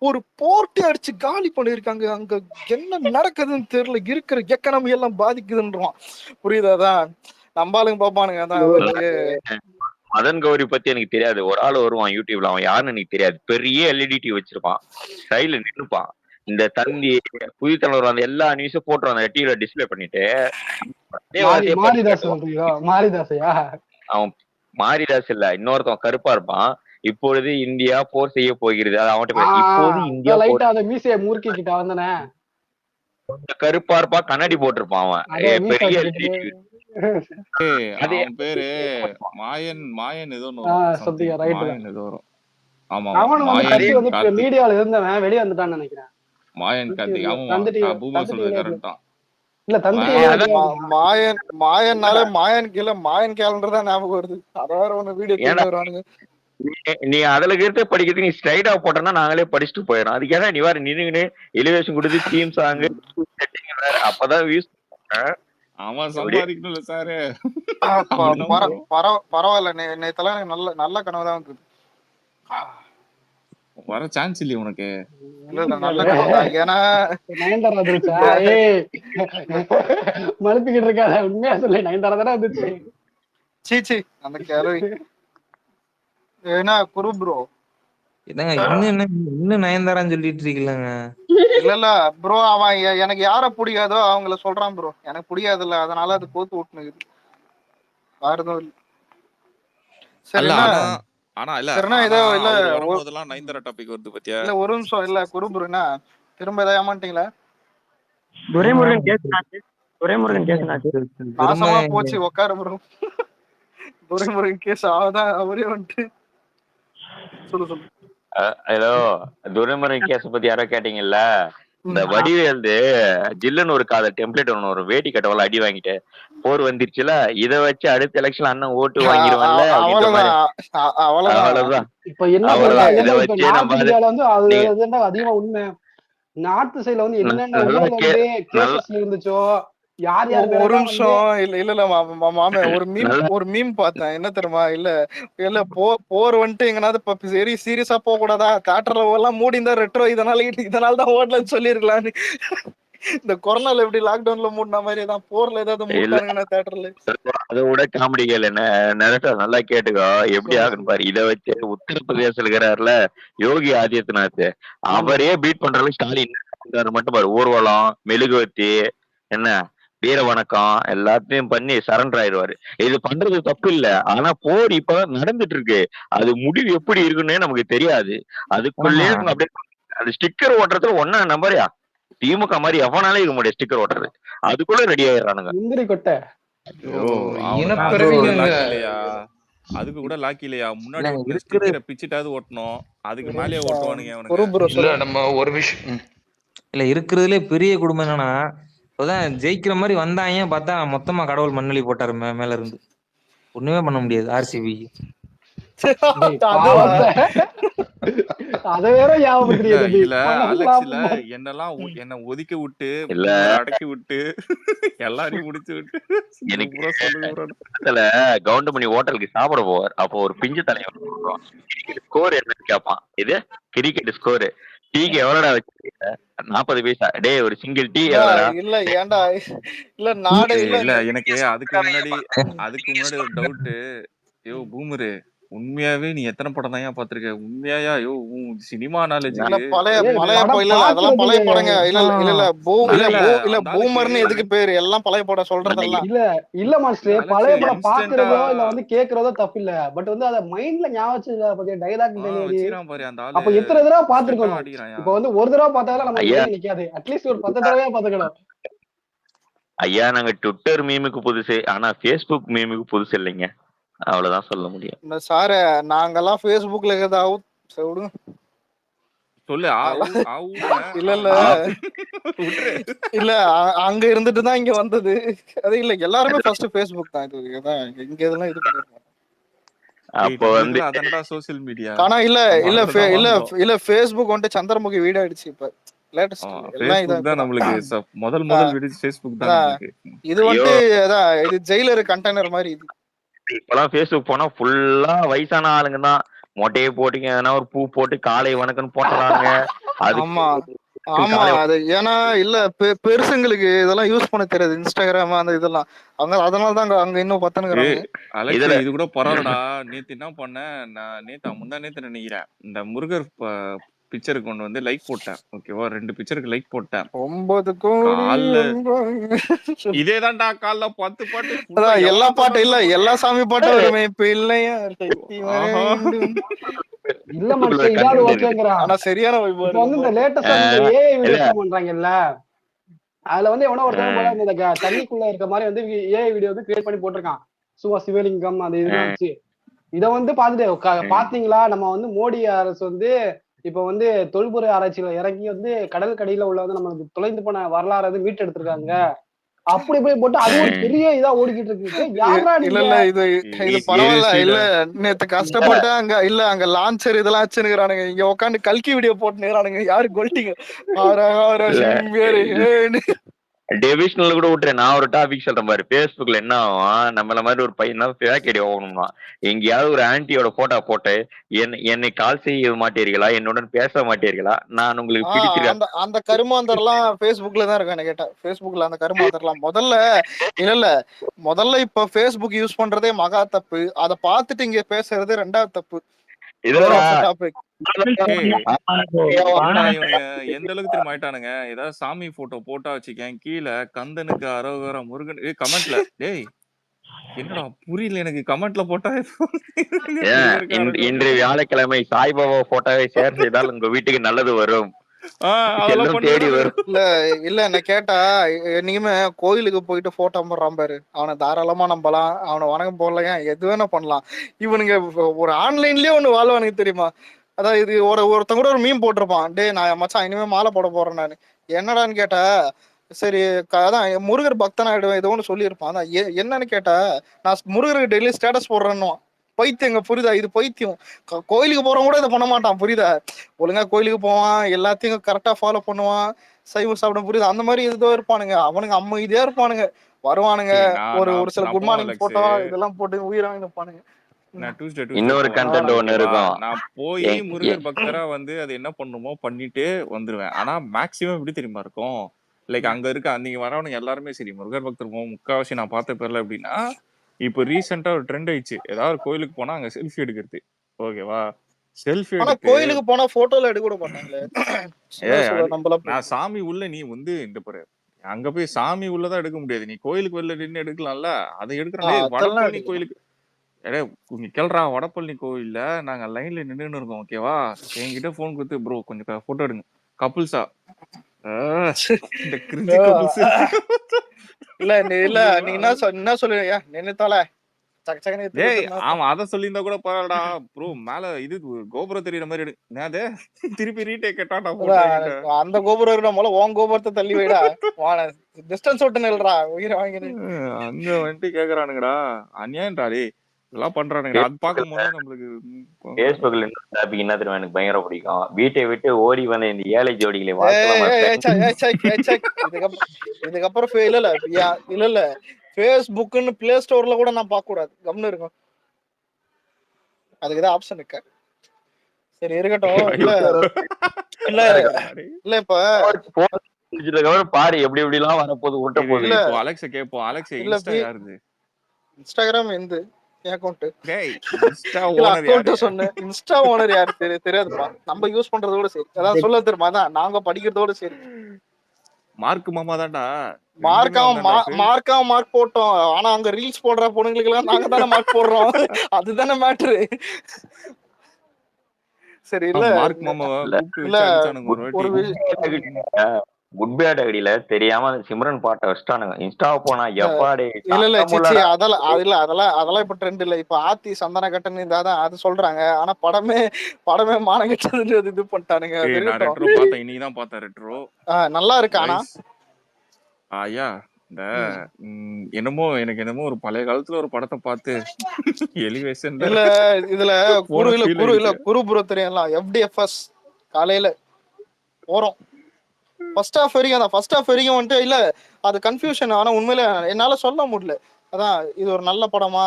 ஒரு போர்ட்டே அடிச்சு காலி பண்ணிருக்காங்க, அங்க என்ன நடக்குதுன்னு தெரியல, இருக்கிற எக்கனாமி எல்லாம் பாதிக்குதுன்றான். புரியுதாதான்? நம்பாளுங்க பாப்பானுங்க. அதான் மதன் கௌரி பத்தி எனக்கு தெரியாது. ஒரு ஆள் வருவான் யூடியூப்ல, அவன் யாருன்னு எனக்கு தெரியாது. பெரிய எல்இடி டிவி வச்சிருப்பான், சைடுல நின்றுப்பான். இந்த தந்தி புது தலைவர் அந்த எல்லா நியூஸும் போட்டுருவான் அந்த டிவில டிஸ்பிளே பண்ணிட்டு. அவன் மாரிதாஸ் இல்ல, இன்னொருத்தவன் கருப்பா இருப்பான். இப்பொழுது இந்தியா போர் செய்ய போகிறது, இப்போது இந்தியா மீசைய மூர்க்கி கிட்ட வந்தனே கருப்பா இருப்பா, கண்ணாடி போட்டிருப்பான். அவன் பெரிய அவன் பேரு மாயன் ஏதோ வரும். ஆமா மீடியால இருந்தவன் வெளிய வந்துட்டான்னு நினைக்கிறேன். மாயன் கார்த்திக், அவன் பூமா சொல்றது கரெக்ட் தான். இல்ல மாயன்னாலே மாயன் கேலண்டர் தான் ஞாபகம் வருது. அதாவது ஒண்ணு வீடியோ வருவானுங்க. நீ அதுல இருக்க படிக்கிறது நீ ஸ்ட்ரைட்டா போட்டோம்னா நாங்களே படிச்சுட்டு போயிடும். அதுக்கு ஏன்னா நீ வேற நின்னுன்னு எலிவேஷன் கொடுத்து தீம் சாங் அப்பதான் வியூஸ். அவன் சம்பாதிக்கணும்ல சாரு. பரவாயில்ல, நேத்தெல்லாம் நல்ல கனவு தான் இருக்குது. வர சான்ஸ் இல்லையே உனக்கு. இல்ல நல்ல கதை தான். ஏன்னா நயன்தாரா வந்துருச்சா? ஏய் மழுப்பிக்கிட்டு இருக்காத, உண்மையா சொல்லு, நயன்தாரா தானே வந்துச்சு. சீச்சி அந்த கேள்வி ஏன்னா குரு ப்ரோ என்னங்க இன்னும் நயன்தாரான்னு சொல்லிட்டு இருக்கீங்களங்க. இல்ல ப்ரோ அவன் எனக்கு யார பிடிக்காதோ அவங்கள சொல்றான் ப்ரோ. எனக்கு பிடிக்காது இல்ல, அதனால அது கோத்து விட்டுனுக்குது. வேற எதுவும் இல்ல. அல்ல சரிண்ணா ஆனா இல்ல சரிண்ணா ஆனா ஏதோ இல்ல அவரு வரும்போதெல்லாம் நயன்தாரா டாபிக் வருது பாத்தியா? இல்ல ஒரு நிமிஷம் இல்ல குரு ப்ரோனா திரும்ப ஏதாவது ஏமாட்டீங்களா? துரைமுருகன் கேஸ் துரைமுருகன் கேஸ் நாசமா போச்சு உட்கார ப்ரோ. துரைமுருகன் கேஸ் அவதான் அவரே வந்துட்டு சொல்லு. ஏதோ துரைமுருகன் கேஸ பத்தி யாரோ கேட்டீங்கல்ல, இந்த வடிவேல் ஜில்லுன்னு ஒரு காத டெம்ப்ளேட் ஒண்ணு ஒரு வேட்டி கட்டவள அடி வாங்கிட்டு போர் வந்துருச்சுல, இத வச்சு அடுத்த எலெக்ஷன் அண்ணன் ஓட்டு வாங்கிருவான்ல அப்படின்ற மாதிரி. அவ்வளவுதான். இப்ப என்ன நார்த் இந்தியால வந்து அது அதிகமா உண்மை. நார்த் சைடுல வந்து என்னென்ன ஊர்ல வந்து கேசஸ் இருந்துச்சோ, யார் யார் ஒரு நிமிஷம் இல்ல மாமே ஒரு மீம் பார்த்தேன். என்ன தெரியுமா? இல்ல போர் வந்துட்டு எங்கனாவது சரி சீரியஸா போக கூடாதா, தியேட்டர்ல எல்லாம் மூடி இருந்தா ரெட்ரோ இதனாலதான் ஓடலன்னு சொல்லிருக்கலான்னு. இந்த கொரோனால எப்படி லாக்டவுன்ல மூடின மாதிரி தான் போர்ல ஏதாவது மூட்டானுங்கன்னா தியேட்டர்ல. அதை விட காமெடிகள் என்ன நேரத்தை நல்லா கேட்டுக்கோ எப்படி ஆகுன்னு பாரு. இதை வச்சு உத்தரப்பிரதேச இருக்கிறாருல யோகி ஆதித்யநாத், அவரே பீட் பண்றாரு ஸ்டாலின் மட்டும் பாரு. ஊர்வலம், மெழுகுவத்தி, என்ன வீர வணக்கம் எல்லாத்தையும் பண்ணி சரண்டர் ஆயிடுவாரு. இது பண்றது தப்பு இல்ல, ஆனா போர் இப்ப நடந்துட்டு இருக்கு. அது முடிவு எப்படி இருக்குன்னே நமக்கு தெரியாது. அதுக்குள்ளே அப்படியே அது ஸ்டிக்கர் ஓட்டுறதுல ஒன்னா நம்பரையா திமுக மாதிரி எவனாலே இருக்க முடியாது ஸ்டிக்கர் ஓட்டுறது. அதுக்குள்ள ரெடி ஆயிடுறானுங்க. முந்திரி கொட்டை அதுக்கு கூட லாக்கி இல்லையா? முன்னாடி ஸ்டிக்கரை பிச்சிட்டாவது ஓட்டணும், அதுக்கு மேலேயே ஓட்டுவானுங்க அவனுங்க. நம்ம ஒரு விஷயம் இல்ல இருக்கிறதுலே பெரிய குடும்பம் என்னன்னா, இப்பதான் ஜெயிக்கிற மாதிரி வந்தாங்க பார்த்தா மொத்தமா கடவுள் மண்ணலி போட்டாரு மேல இருந்து. ஒண்ணுமே பண்ண முடியாது ஆர்சிபி. அத வேற என்ன ஒதுக்கி விட்டு அடக்கி விட்டு எல்லாரையும் முடிச்சு விட்டு கவுண்டமணி ஹோட்டலுக்கு சாப்பிட போவார். அப்போ ஒரு பிஞ்சு தலைவர் ஸ்கோர் என்னன்னு கேட்பான். இது கிரிக்கெட் ஸ்கோரு, டீக்கு எவ்வளோடா வச்சிருக்க? 40 பைசா. டே ஒரு சிங்கிள் டீ இல்ல ஏன்டா இல்ல நாடு இல்ல எனக்கு அதுக்கு முன்னாடி ஒரு டவுட். ஐயோ பூமரு, உண்மையாவே நீ எத்தனை படம் தான் பாத்திருக்க? உண்மையா சினிமா நாலேஜ் பழைய அதெல்லாம் பழைய படங்க. இல்ல பூமர்னு எதுக்கு பேரு? எல்லாம் பழைய படம் சொல்றதெல்லாம் இல்ல மாஸ்டர். பழைய படம் பாக்குறதோ இல்ல வந்து கேக்குறதோ தப்பு இல்ல, பட் வந்து அத மைண்ட்ல ஞாபகம் டைலாக் அப்ப எத்தனை தடவை பாத்துருக்கோம். இப்ப வந்து ஒரு தடவை பார்த்தாலும் நம்ம நிக்காது, அட்லீஸ்ட் ஒரு 10 தடவையா பாத்துக்கணும். ஐயா நாங்க ட்விட்டர் மீமுக்கு புதுசு, ஆனா பேஸ்புக் மீமுக்கு புதுசு இல்லைங்க, அவ்வளவுதான் சொல்ல முடியும். சார நாங்கெல்லாம் பேஸ்புக்ல ஏதாவது சொல்லு. இல்ல அங்க இருந்துட்டு தான் இங்க வந்தது. அது இல்ல எல்லாருமே ஃபர்ஸ்ட் பேஸ்புக் தான். இங்க இதெல்லாம் இது பண்ணிருக்கோம். அப்போ வந்து அதனடா சோஷியல் மீடியா. ஆனா இல்ல பேஸ்புக் வந்து சந்திரமுகி வீடு ஆயிடுச்சு. இப்ப முதல் பேஸ்புக் தான். இது வந்து இது ஜெயிலர் கண்டெய்னர் மாதிரி. இது இப்பெல்லாம் பேஸ்புக் போனா ஃபுல்லா வயசான ஆளுங்க தான். மொட்டையை போட்டுங்க, எதனா ஒரு பூ போட்டு காலை வணக்கம்னு போட்டுறாங்க. ஆமா அது ஏன்னா இல்ல பெருசுங்களுக்கு இதெல்லாம் யூஸ் பண்ண தெரியாது, இன்ஸ்டாகிராம் அந்த இதெல்லாம். அதனாலதான் அங்க இன்னும் பத்தனுங்கிறாங்க. இது கூட பரவாயில்லடா. நேத்து என்ன பண்ணேன், நான் முந்தா நேத்து நினைக்கிறேன், இந்த முருகர் பிக்சருக்கு கொண்டு வந்து லைக் போட்டேன். ஓகேவா, 2 பிக்சருக்கு லைக் போட்டேன். 9 கோடி இதேதான்டா காலைல 10 பாட்டு எல்லா பாட்டு இல்ல எல்லா சாமி பாட்டும் வருமே. பிள்ளையா இல்ல மாஸ்டர், இதாவது ஓகேங்கறான். ஆனா சரியான வைப் இப்போ வந்து இந்த லேட்டஸ்டா ஏஐ வீடியோ பண்றாங்கல்ல, அதுல வந்து எவனோ ஒருத்தன் போல இந்த தண்ணிக்குள்ள இருக்க மாதிரி வந்து ஏஐ வீடியோ வந்து கிரியேட் பண்ணி போட்டிருக்கான். சும்மா சிவலிங்கம் அந்த இதெல்லாம் வச்சு. இத வந்து பாத்துட்டு பாத்தீங்களா, நம்ம வந்து மோடி அரசு வந்து இப்ப வந்து தொல்பொருள் ஆராய்ச்சியில இறங்கி வந்து கடல் கடியில உள்ள வந்து நம்ம தொலைந்து போன வரலாறு வந்து மீட்டு எடுத்திருக்காங்க. அப்படி போய் போட்டு அது ஒரு பெரிய இதா ஓடிக்கிட்டு இருக்கு. இல்ல இது பரவாயில்ல. இல்ல நேத்து கஷ்டப்பட்டு அங்க லான்ச்சர் இதெல்லாம் வச்சுருக்கானுங்க. இங்க உட்காந்து கல்கி வீடியோ போட்டுறானுங்க. யாரு கொல்ட்டிங்க டிவிஷனல் கூட விட்டுரு. நான் ஒரு டாபிக் சொல்றேன் பாரு. Facebookல என்ன ஆகும், நம்மள மாதிரி ஒரு பையன் தான் ஃபேக் ஐடி ஓபன். எங்கேயாவது ஒரு ஆன்ட்டியோட போட்டோ போட்டு என்னை கால் செய்ய மாட்டீர்களா, என்னுடன் பேச மாட்டீர்களா, நான் உங்களுக்கு பிடிச்சிருக்கேன். அந்த அந்த கருமாந்தர்லாம் Facebookல தான் இருக்கும். என்ன கேட்டா Facebookல அந்த கருமாந்தர்லாம் முதல்ல இப்ப Facebook யூஸ் பண்றதே மகா தப்பு. அத பார்த்துட்டு இங்க பேசுறது ரெண்டாவது தப்பு. எந்த அளவுக்கு தெரியுமா ஆயிட்டானுங்க, ஏதாவது சாமி போட்டோ போட்டா வச்சுக்கேன், கீழே கந்தனுக்கு அரோகரா முருகன் கமெண்ட்ல, டேய் என்னடா புரியல எனக்கு, கமெண்ட்ல போட்டா இன்று வியாழக்கிழமை சாய்பாபா போட்டோவை ஷேர் செய்தால் உங்க வீட்டுக்கு நல்லது வரும், தேடி வரும். இல்ல என்ன கேட்டா, நீங்க கோயிலுக்கு போயிட்டு போட்டோ போடுறான் பாரு, அவனை தாராளமா நம்பலாம், அவனை வணக்கம் போடலையா, எது வேணா பண்ணலாம். இவனுங்க ஒரு ஆன்லைன்லயே ஒண்ணு வாழ்வானுக்கு தெரியுமா? அதான் இது ஒருத்தன் கூட ஒரு மீம் போட்டிருப்பான், டே நான் மச்சான் இனிமே மாலை போட போறேன் நானு. என்னடான்னு கேட்டா, சரி அதான் முருகர் பக்தன் ஆயிடுவேன் ஏதோ ஒன்று சொல்லியிருப்பான். அதான் என்னன்னு கேட்டா, நான் முருகருக்கு டெய்லி ஸ்டேட்டஸ் போடுறேன்னு. பைத்தியங்க, புரியுதா? இது பைத்தியம். கோயிலுக்கு போறவங்க கூட இதை பண்ண மாட்டான், புரியுதா? ஒழுங்கா கோயிலுக்கு போவான், எல்லாத்தையும் கரெக்டா ஃபாலோ பண்ணுவான், சைவம் சாப்பிட, புரியுதா? அந்த மாதிரி ஏதோ இருப்பானுங்க அவனுங்க, அமைதியா இருப்பானுங்க, வருவானுங்க ஒரு சில குட் மார்னிங் போட்டோ இதெல்லாம் போட்டு உயிராங்க இருப்பானுங்க. இன்னொரு கண்டென்ட் ஒண்ணு இருக்கும். நான் போய் முருகர் பக்தரா வந்து அது என்ன பண்ணுமோ பண்ணிட்டு வந்துருவேன். ஆனா மேக்சிமம் எப்படி தெரியுமா இருக்கும், லைக் அங்க இருக்க நீங்க வரவனுங்க எல்லாருமே சரி முருகர் பக்தர் முக்காவாசி நான் பார்த்த பேர்ல எப்படின்னா, இப்போ ரீசெண்டா ஒரு ட்ரெண்ட் ஆயிடுச்சு, ஏதாவது கோயிலுக்கு போனா அங்க செல்ஃபி எடுக்கிறது. ஓகேவா? செல்ஃபி எடுத்து கோயிலுக்கு போனா போட்டோல எடுக்க கூட மாட்டாங்களே. நான் சாமி உள்ள நீ வந்து இந்த பாரு, அங்க போய் சாமி உள்ளதான் எடுக்க முடியாது, நீ கோயிலுக்கு வெளில நின்று எடுக்கலாம்ல, அதை எடுக்கிறேன். வடபழனி கோயிலுக்கு கேள்றா, வடபழனி கோயில்ல நாங்க லைன்ல நின்னுன்னு இருக்கோம், ஓகேவா? என்கிட்ட போன் கொடுத்து ப்ரோ கொஞ்சம் போட்டோ எடுங்க, கப்புள்ஸா இந்த கிரிஞ்சி கப்புள்ஸ். இல்ல இல்ல நீ என்ன சொல்லுவியா நினைத்தால அவன் அத சொல்லியிருந்தா கூட பரவாயில்லடா ப்ரோ, மேல இது கோபுரம் தெரியுற மாதிரி எடு, திருப்பி ரீடேக் கேட்டாடா, அந்த கோபுரம் இருக்கிற போல உன் கோபுரத்தை தள்ளி வைடா, டிஸ்டன்ஸ் விட்டு நில்றா, உயிரை வாங்கிடு. அங்க வந்துட்டு கேக்குறானுங்கடா, அநியாயம்டாடே இதெல்லாம் பண்றானுங்க. அது பார்க்கும்போது நம்மளுக்கு Facebookல டாபிக் என்ன தெரியுமா எனக்கு பயங்கர பிடிக்கும், வீட்டை விட்டு ஓடி வந்த இந்த ஏழை ஜோடிகளை இதுக்கப்புறம் இல்ல Facebookன்னு பிளே ஸ்டோர்ல கூட நான் பார்க்க கூடாது, கம்னு இருக்கும். அதுக்குதான் ஆப்ஷன் இருக்க. சரி இருக்கட்டும். இல்ல இப்ப பாரு எப்படி எப்படி எல்லாம் வரப்போகுது, விட்ட போகுது. அலெக்ஸ கேப்போம், அலெக்ஸ் இன்ஸ்டா யாருது? இன்ஸ்டாகிராம் எந்த அக்கவுண்ட்? சொன்னேன் இன்ஸ்டா ஓனர் யாரு தெரியாதுப்பா, நம்ம யூஸ் பண்றதோட சரி. அதான் சொல்ல தெரியுமா, அதான் நாங்க படிக்கிறதோட சரி. மார்க் மாமா தான்டா, மார்க் போட்டோம். ஆனா அங்க ரீல்ஸ் போடுற பொண்ணுங்களுக்கு எல்லாம் நாங்க தானே மார்க் போடுறோம், அதுதானே மேட்ரு. சரி இல்ல மார்க் மாமாவை குட் பேட் ஐடியில தெரியாம சிம்ரன் பாட்டை வச்சிட்டானுங்க. இன்ஸ்டாவை போனா எப்பாடி இல்ல அதெல்லாம் இப்ப ட்ரெண்ட் இல்ல. இப்ப ஆத்தி சந்தன கட்டன் இதான் அது சொல்றாங்க. ஆனா படமே மானம் கெட்டது இது பண்ணிட்டானுங்க. இன்னைக்குதான் பார்த்தேன் ரெட்ரோ, நல்லா இருக்கு. ஆனா ஐயா இந்த என்னமோ எனக்கு என்னமோ ஒரு பழைய காலத்துல ஒரு படத்தை பார்த்து எலிவேஷன் இல்ல இதுல குருபுரம் தெரியும்ல, FDFS காலையில போறோம். ஃபர்ஸ்ட் ஹாஃப் வரைக்கும் வந்துட்டு இல்ல அது கன்ஃபியூஷன். ஆனா உண்மையில என்னால சொல்ல முடியல. அதான் இது ஒரு நல்ல படமா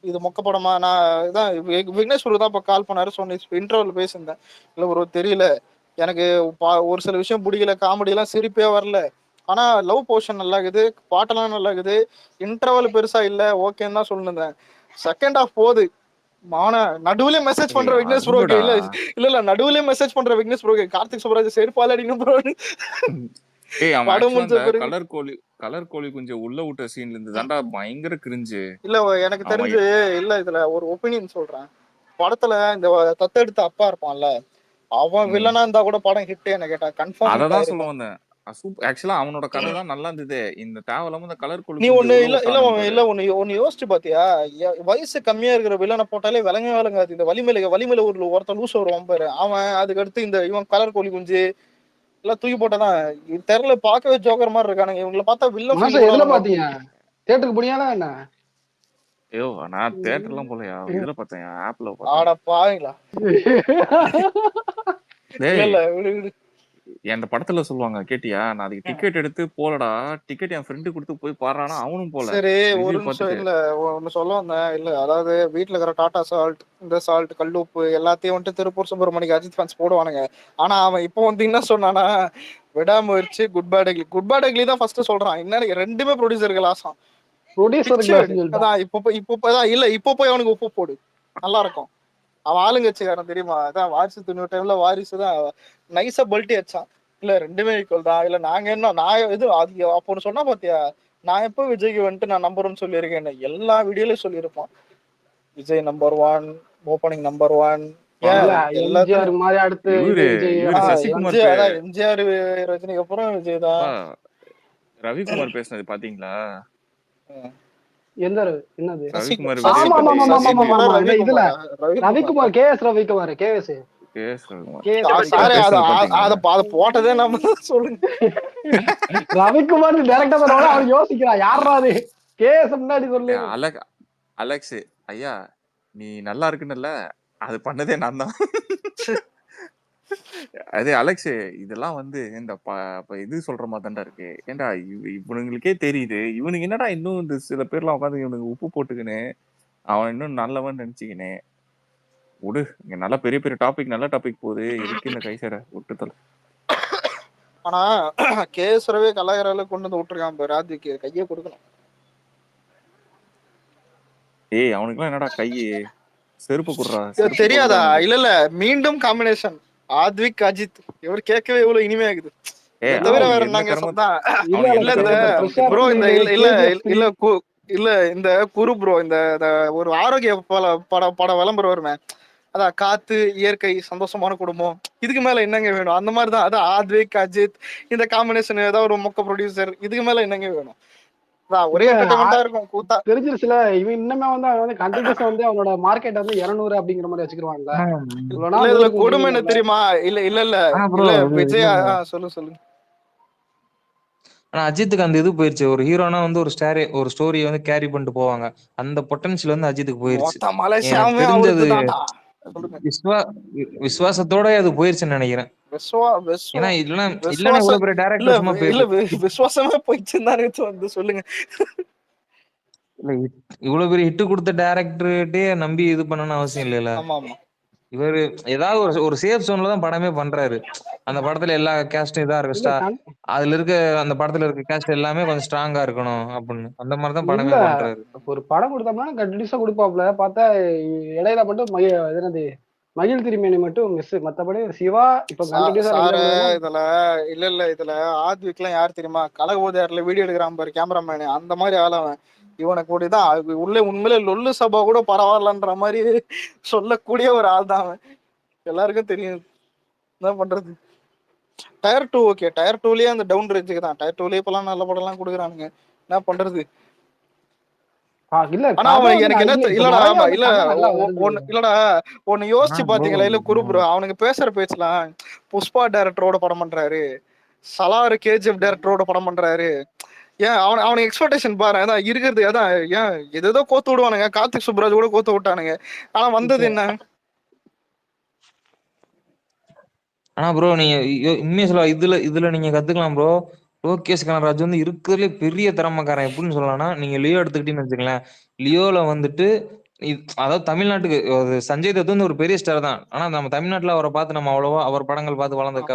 இது மொக்க படமா. நான் இதான் விக்னேஷ் தான் இப்ப கால் பண்ணாரு, சொன்ன இன்டர்வல் பேசியிருந்தேன். இல்ல ஒரு தெரியல எனக்கு, ஒரு சில விஷயம் பிடிக்கல, காமெடி எல்லாம் சிரிப்பே வரல. ஆனா லவ் போர்ஷன் நல்லா இருக்குது, பாட்டெல்லாம் நல்லா இருக்குது, இன்டர்வல் பெருசா இல்ல, ஓகேன்னு தான் சொல்லிருந்தேன். செகண்ட் ஹாஃப் போகுது நடுவுலயே மெசேஜ் பண்ற விக்னேஷ் ப்ரோ, இல்ல நடுவுலயே மெசேஜ் பண்ற விக்னேஷ் ப்ரோ, கார்த்திக் சுப்ராஜ் செருப்பால அடிக்கணும் ப்ரோ. கலர் கோழி கொஞ்சம் உள்ள விட்ட சீன்ல இருந்து தாண்டா பயங்கர கிரிஞ்சு. இல்ல எனக்கு தெரிஞ்சு இல்ல, இதுல ஒரு ஒப்பீனியன் சொல்றேன். படத்துல இந்த தத்தெடுத்த அப்பா இருப்பான்ல, அவன் வில்லனா இருந்தா கூட படம் ஹிட். என்ன கேட்டா கன்ஃபார்ம் அதான் சொல்ல வந்தேன். ஆக்சுவலா அவனோட கதை தான் நல்லா இருந்தது. இந்த தேவையில்லாம இந்த கலர் கோழி நீ ஒண்ணு யோசிச்சு பாத்தியா, வயசு கம்மியா இருக்கிற வில்லனை போட்டாலே விளங்காது. இந்த வலிமையில ஒருத்தன் லூஸ் வருவான் பாரு, அவன் அதுக்கு அடுத்து இந்த இவன் கலர் கோழி குஞ்சு எல்லாம் தூக்கி போட்டதான் தெரியல. பாக்கவே ஜோக்கர் மாதிரி இருக்கானுங்க. இவங்களை பார்த்தா வில்லன் பாத்தீங்க தியேட்டருக்கு போனியானா என்ன? ஐயோ நான் தியேட்டர்லாம் போலையா, இதுல பார்த்தேன், ஆப்ல ஆட பாவீங்களா. அந்த படத்துல சொல்லுவாங்க கேட்டியா, நான் அதுக்கு டிக்கெட் எடுத்து போலடா, டிக்கெட் என் ஃப்ரெண்டு கொடுத்து போய் பாடுறானா, அவனும் போல. சரி ஒரு ரிவ்யூ நிமிஷம் பார்த்துட்டு இல்ல ஒன்னு சொல்ல வந்தேன். இல்ல அதாவது வீட்டுல இருக்கிற டாடா சால்ட், இந்த சால்ட், கல்லுப்பு எல்லாத்தையும் வந்துட்டு திருப்பூர் சுப்பிரமணிக்கு அஜித் ஃபேன்ஸ் போடுவானுங்க. ஆனா அவன் இப்போ வந்து என்ன சொன்னானா, Vidaamuyarchi, good bad ugly. Good bad ugly தான் ஃபர்ஸ்ட் சொல்றான். இன்னும் ரெண்டுமே ப்ரொடியூசர்கள் ஆசம். அதான் இப்போ போய் அவனுக்கு உப்பு போடு, நல்லா இருக்கும். அவன் ஆளுங்கட்சிக்காரன் தெரியுமா? அதான் வாரிசு 90 டைம்ல வாரிசு தான் நைஸா பல்ட்டி அடிச்சான். இல்ல ரெண்டுமே ஈக்குவல் தான். இல்ல நாங்க என்ன நான் எது அது அப்போ சொன்னா பாத்தியா, நான் எப்போ விஜய்க்கு வந்துட்டு நான் நம்பர் 1 சொல்லியிருக்கேன். எல்லா வீடியோலயும் சொல்லியிருப்பான், Vijay number 1, opening number 1. MGR மாதிரி அடுத்து எம்ஜிஆர் ரஜினிக்கு அப்புறம் விஜய் தான். ரவிக்குமார் பேசுனது பாத்தீங்களா? எந்த என்னது? ரவிக்குமார் ரவிக்குமார் கேஎஸ் ரவிக்குமார் கேஎஸ் அத போட்டதே நம்ம சொல்லுங்க. ரவிக்குமார் டைரக்டா சொல்றவங்க அவன் யோசிக்கிறான், யாரா அது கேஎஸ் முன்னாடி சொல்லு. அலெக்ஸ் ஐயா நீ நல்லா இருக்குன்னு அது பண்ணதே நான் தான். அதே அலெக்ஸ் இதெல்லாம் வந்து இந்த இது சொல்ற மாதிரி தான்டா இருக்கு. ஏன்டா இவனுங்களுக்கே தெரியுது, இவனுக்கு என்னடா இன்னும் இந்த சில பேர்லாம் உட்காந்து இவனுக்கு உப்பு போட்டுக்கின்னு அவன் இன்னும் நல்லவன் நினைச்சுக்கினே விடு. இங்க நல்ல பெரிய பெரிய டாபிக், நல்ல டாபிக் போகுது, எதுக்கு இந்த கைசட விட்டுத்தல. ஆனா கேசரவே கலாகரால கொண்டு வந்து விட்டுருக்கான் பாரு, ராஜுக்கு கையே கொடுக்கணும். ஏய் அவனுக்குலாம் என்னடா கையே செருப்பு குடுறா, தெரியாதா? இல்ல மீண்டும் காம்பினேஷன் ஆத்விக் அஜித், இவர் கேட்கவே இவ்வளவு இனிமையாகுது. தவிர வேற நாங்க இல்ல இந்த குரு ப்ரோ இந்த ஒரு ஆரோக்கிய பட விளம்பரம் வருமே, அதான் காத்து, இயற்கை, சந்தோஷமான குடும்பம், இதுக்கு மேல என்னங்க வேணும்? அந்த மாதிரிதான். அதான் ஆத்விக் அஜித் இந்த காம்பினேஷன், ஏதாவது ஒரு மொக்க ப்ரொடியூசர், இதுக்கு மேல என்னங்க வேணும்? ஒரே இருக்கும் கூத்தா. தெரிஞ்சிருச்சுல இவன் இன்னமே வந்து கண்டினியூஸா வந்து அவனோட மார்க்கெட் வந்து 200 அப்படிங்கிற மாதிரி வச்சுக்கிருவாங்கல்ல. இதுல கொடுமை என்ன தெரியுமா? இல்ல விஜயா சொல்லு. ஆனா அஜித்துக்கு அந்த இது போயிருச்சு. ஒரு ஹீரோனா வந்து ஒரு ஸ்டோரியை வந்து கேரி பண்ணிட்டு போவாங்க. அந்த பொட்டன்ஷியல் வந்து அஜித்துக்கு போயிருச்சு. விசுவாசத்தோட அது போயிருச்சுன்னு நினைக்கிறேன். ஏன்னா இல்லன்னா இவ்வளவு பெரிய டைரக்டர் சும்மா விசுவாசமா போயிடுச்சு சொல்லுங்க. இல்ல இவ்வளவு பெரிய ஹிட் கொடுத்த டைரக்டர்கிட்டே நம்பி இது பண்ணணும்னு அவசியம் இல்லைல்ல. இவரு ஏதாவது ஒரு சேஃப் ஜோன்ல தான் படமே பண்றாரு. அந்த படத்துல எல்லா கேஸ்டும் இதா இருக்கு, அதுல இருக்க அந்த படத்துல இருக்க கேஸ்ட் எல்லாமே கொஞ்சம் ஸ்ட்ராங்கா இருக்கணும் அப்படின்னு அந்த மாதிரிதான் படமே பண்றாரு. ஒரு படம் கொடுத்தோம்னா கண்டினியூஸா கொடுப்பாப்ல. பார்த்தா இடையில மட்டும் என்னது மகிழ் திருமேனி மட்டும் மிஸ், மத்தபடி சிவா இப்ப இதுல ஆத்விக் எல்லாம் யார் தெரியுமா? கலகபோதையார்ல வீடியோ எடுக்கிறான் பாரு கேமராமேனு, அந்த மாதிரி ஆளவன். இவனுக்கு கூடிதான் உண்மையிலே லொல்லு சபா கூட பரவாயில்லன்ற மாதிரி சொல்லக்கூடிய ஒரு ஆள் தான் அவன். எல்லாருக்கும் தெரியும். என்ன பண்றது? டயர் 2 ஓகே, டயர் 2லயே அந்த டவுன் ரேஞ்சுக்கு தான். டயர் 2லயே இப்பெல்லாம் நல்ல படம் எல்லாம் கொடுக்குறானுங்க. என்ன பண்றது? ஆனா எனக்கு என்ன இல்லடா ஒன்னு யோசிச்சு பாத்தீங்களா? இல்ல குரு ப்ரோ அவனுக்கு பேசுற பேச்சலாம் புஷ்பா டைரக்டரோட படம் பண்றாரு, சலார் கேஜிஎஃப் டைரக்டரோட படம் பண்றாரு. ஏன் அவனுக்கு எக்ஸ்பெக்டேஷன் பாரு. அதான் இருக்கிறது. அதான் ஏன் ஏதோ கோத்து விடுவானுங்க. கார்த்திக் சுப்ராஜ் கூட கோத்து விட்டானுங்க. ஆனா வந்தது என்ன? ஆனா ப்ரோ நீங்க உண்மையா சொல்ல இதுல நீங்க கத்துக்கலாம் ப்ரோ. லோகேஷ் கனகராஜ் வந்து இருக்கிறதுலே பெரிய திறமைக்காரன். எப்படின்னு சொல்லலாம்னா, நீங்க லியோ எடுத்துக்கிட்டீங்கன்னு வச்சுக்கலாம். லியோல வந்துட்டு அதாவது தமிழ்நாட்டுக்கு சஞ்சய் தத் வந்து ஒரு பெரிய ஸ்டார் தான். ஆனா நம்ம தமிழ்நாட்டுல அவரை பார்த்து நம்ம அவ்வளவா அவர் படங்கள் பார்த்து வளர்ந்துருக்க.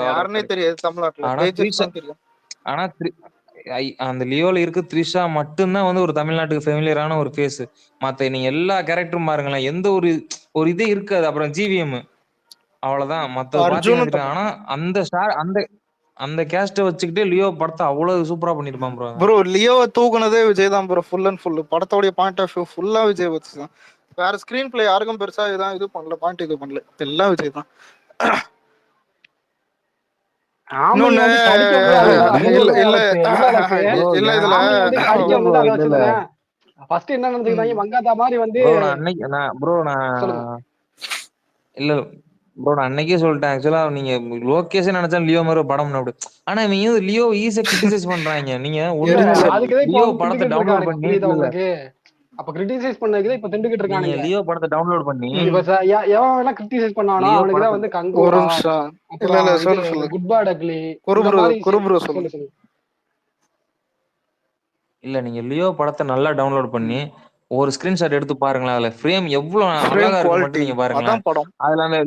ஆனா அந்த லியோல இருக்க த்ரிஷா மட்டும்தான் வந்து ஒரு தமிழ்நாட்டுக்கு ஃபெமிலியரான ஒரு ஃபேஸ். மத்த நீங்க எல்லா கேரக்டரும் பாருங்களேன், எந்த ஒரு இதே இருக்காது. அப்புறம் ஜிவிஎம் அவ்வளவுதான். மத்த பாத்தீங்கன்னா ஆனா அந்த கேஸ்ட வச்சுக்கிட்டே லியோ படத்தை அவ்வளவு சூப்பரா பண்ணிருப்பான் ப்ரோ. ப்ரோ லியோவை தூக்குனதே விஜய் தான் ப்ரோ. ஃபுல் அண்ட் ஃபுல் படத்தோடைய பாயிண்ட் ஆஃப் வியூ ஃபுல்லா விஜய் வச்சுதான். வேற ஸ்கிரீன் பிளே யாருக்கும் பெருசா இதான் இது பண்ணல, பாயிண்ட் இது பண்ணல, எல்லாம் விஜய் தான். அன்னைக்கே சொல்லிட்டேன். ஆக்சுவலா நீங்க லோகேஷ் நினைச்சா லியோ மாதிரி படம் அப்படி. ஆனா இவங்க லியோ ஈஸியா கிரிட்டிசைஸ் பண்றாங்க. நீங்க லியோ படத்தை டவுன்லோட் பண்ணி அப்ப கிரிட்டிசைஸ் பண்ணதுக்கு இப்ப திண்டுகிட்டு நீங்க இருக்கானுங்க. லியோ படத்தை டவுன்லோட் பண்ணி இப்ப எவன் வேணா கிரிட்டிசைஸ் பண்ணானோ லியோ அவனுக்கு தான் படத்தை வந்து ஒரு கங்கோரா, நிமிஷம். இல்ல அப்புறம் இல்ல இது சொல்லு சொல்லு. குட் பேட் அக்லி குரு இந்த ப்ரோ மாதிரி குரு ப்ரோ சொல்லு. சொல்லு சொல்லு. இல்ல நீங்க லியோ படத்தை நல்லா டவுன்லோட் பண்ணி ஒரு ஸ்கிரீன்ஷாட் எடுத்து பாருங்களேன். அதுல ஃப்ரேம் எவ்வளவு ஃப்ரேம் அழகா இருக்கு மட்டும் குவாலிட்டி நீங்க பாருங்களேன். அதான் படம். அதுல அந்த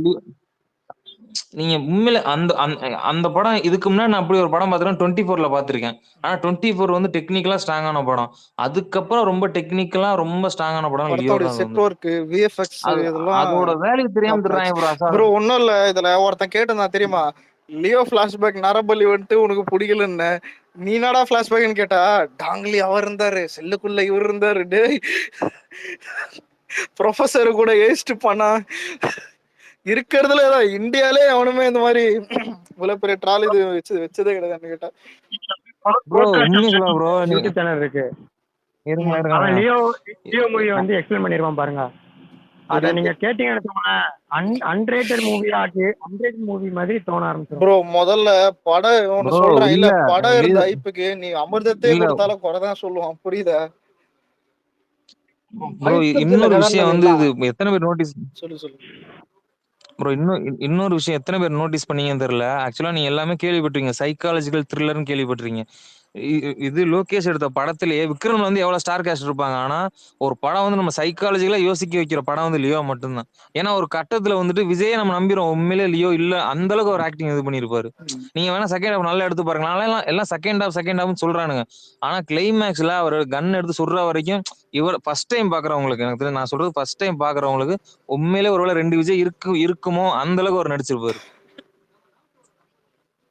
நீங்க உண்மையில அந்த அந்த படம் இதுக்கு முன்னாடி நான் அப்படி ஒரு படம் பார்த்துருக்கேன் 24ல பார்த்திருக்கேன். ஆனா 24 வந்து டெக்னிக்கலா ஸ்ட்ராங்கான படம். அதுக்கப்புறம் ரொம்ப டெக்னிக்கலா ரொம்ப ஸ்ட்ராங்கான படம் லியோ படத்தோட தான். செட் ஒர்க், விஎஃப்எக்ஸ் இதெல்லாம் அதோட வேல்யூ தெரியாம தர்றாங்க ப்ரோ. ப்ரோ. ஒன்னும் இல்ல, இதுல ஒருத்தன் கேட்டா தெரியுமா, லியோ பிளாஷ்பேக் நரபலி வந்துட்டு உனக்கு பிடிக்கலன்னு, நீ என்னடா பிளாஷ்பேக்னு கேட்டா, டாங்லி அவர் இருந்தாரு, செல்லுக்குள்ள இவர் இருந்தாரு, டேய் ப்ரொஃபசர் கூட ஏஸ்ட் பண்ணா இருக்கிறதுல ஏதாவது இந்தியாலே அவனுமே இந்த மாதிரி இவ்வளவு பெரிய ட்ரால் இது வச்சதே கிடையாது கேட்டா. ப்ரோ உண்மையை சொல்ல ப்ரோ, யூடியூப் சேனல் இருக்கு. அவன் லியோ மூவி வந்து எக்ஸ்பிளைன் பண்ணிருவான் பாருங்க. அத நீங்க கேட்டீங்கன்னு அன்ரேட்டட் மூவி மாதிரி தோண ஆரம்பிச்சிடும். ப்ரோ முதல்ல படம் ஒன்னு சொல்றேன் இல்ல, படம் இருந்த ஐப்புக்கு நீ அமிர்தத்தையே கொடுத்தாலும் குறைதான் சொல்லுவான், புரியுதா? ப்ரோ இன்னொரு விஷயம் வந்து இது எத்தனை பேர் நோட்டீஸ் சொல்லு சொல்லு ப்ரோ, இன்னொரு விஷயம் எத்தனை பேர் நோட்டீஸ் பண்ணீங்கன்னு தெரியல. ஆக்சுவலா நீங்க எல்லாமே கேள்விப்பட்டிருக்கீங்க, சைக்காலஜிக்கல் த்ரில்லர்னு கேள்விப்பட்டிருக்கீங்க. இது லோகேஷ் எடுத்த படத்திலேயே விக்ரம் வந்து எவ்வளவு ஸ்டார் காஸ்ட் இருப்பாங்க, ஆனா ஒரு படம் வந்து நம்ம சைக்காலஜிக்கலா யோசிக்க வைக்கிற படம் வந்து லியோ மட்டும்தான். ஏன்னா ஒரு கட்டத்துல வந்துட்டு விஜயை நம்ம நம்பிரும், உண்மையிலே லியோ இல்ல அந்த அளவுக்கு ஒரு ஆக்டிங் இது பண்ணிருப்பாரு. நீங்க வேணா செகண்ட் ஹாஃப் நல்லா எடுத்து பாருங்க. எல்லாம் செகண்ட் ஹாஃப் சொல்றானுங்க. ஆனா கிளைமேக்ஸ்ல அவர் கன் எடுத்து சுடுற வரைக்கும் இவர் ஃபர்ஸ்ட் டைம் பாக்குறவங்களுக்கு, எனக்கு நான் சொல்றது ஃபர்ஸ்ட் டைம் பாக்குறவங்களுக்கு உண்மையிலே ஒருவேளை 2 விஜய் இருக்குமோ அந்த அளவுக்கு அவர் நடிச்சிருப்பாரு.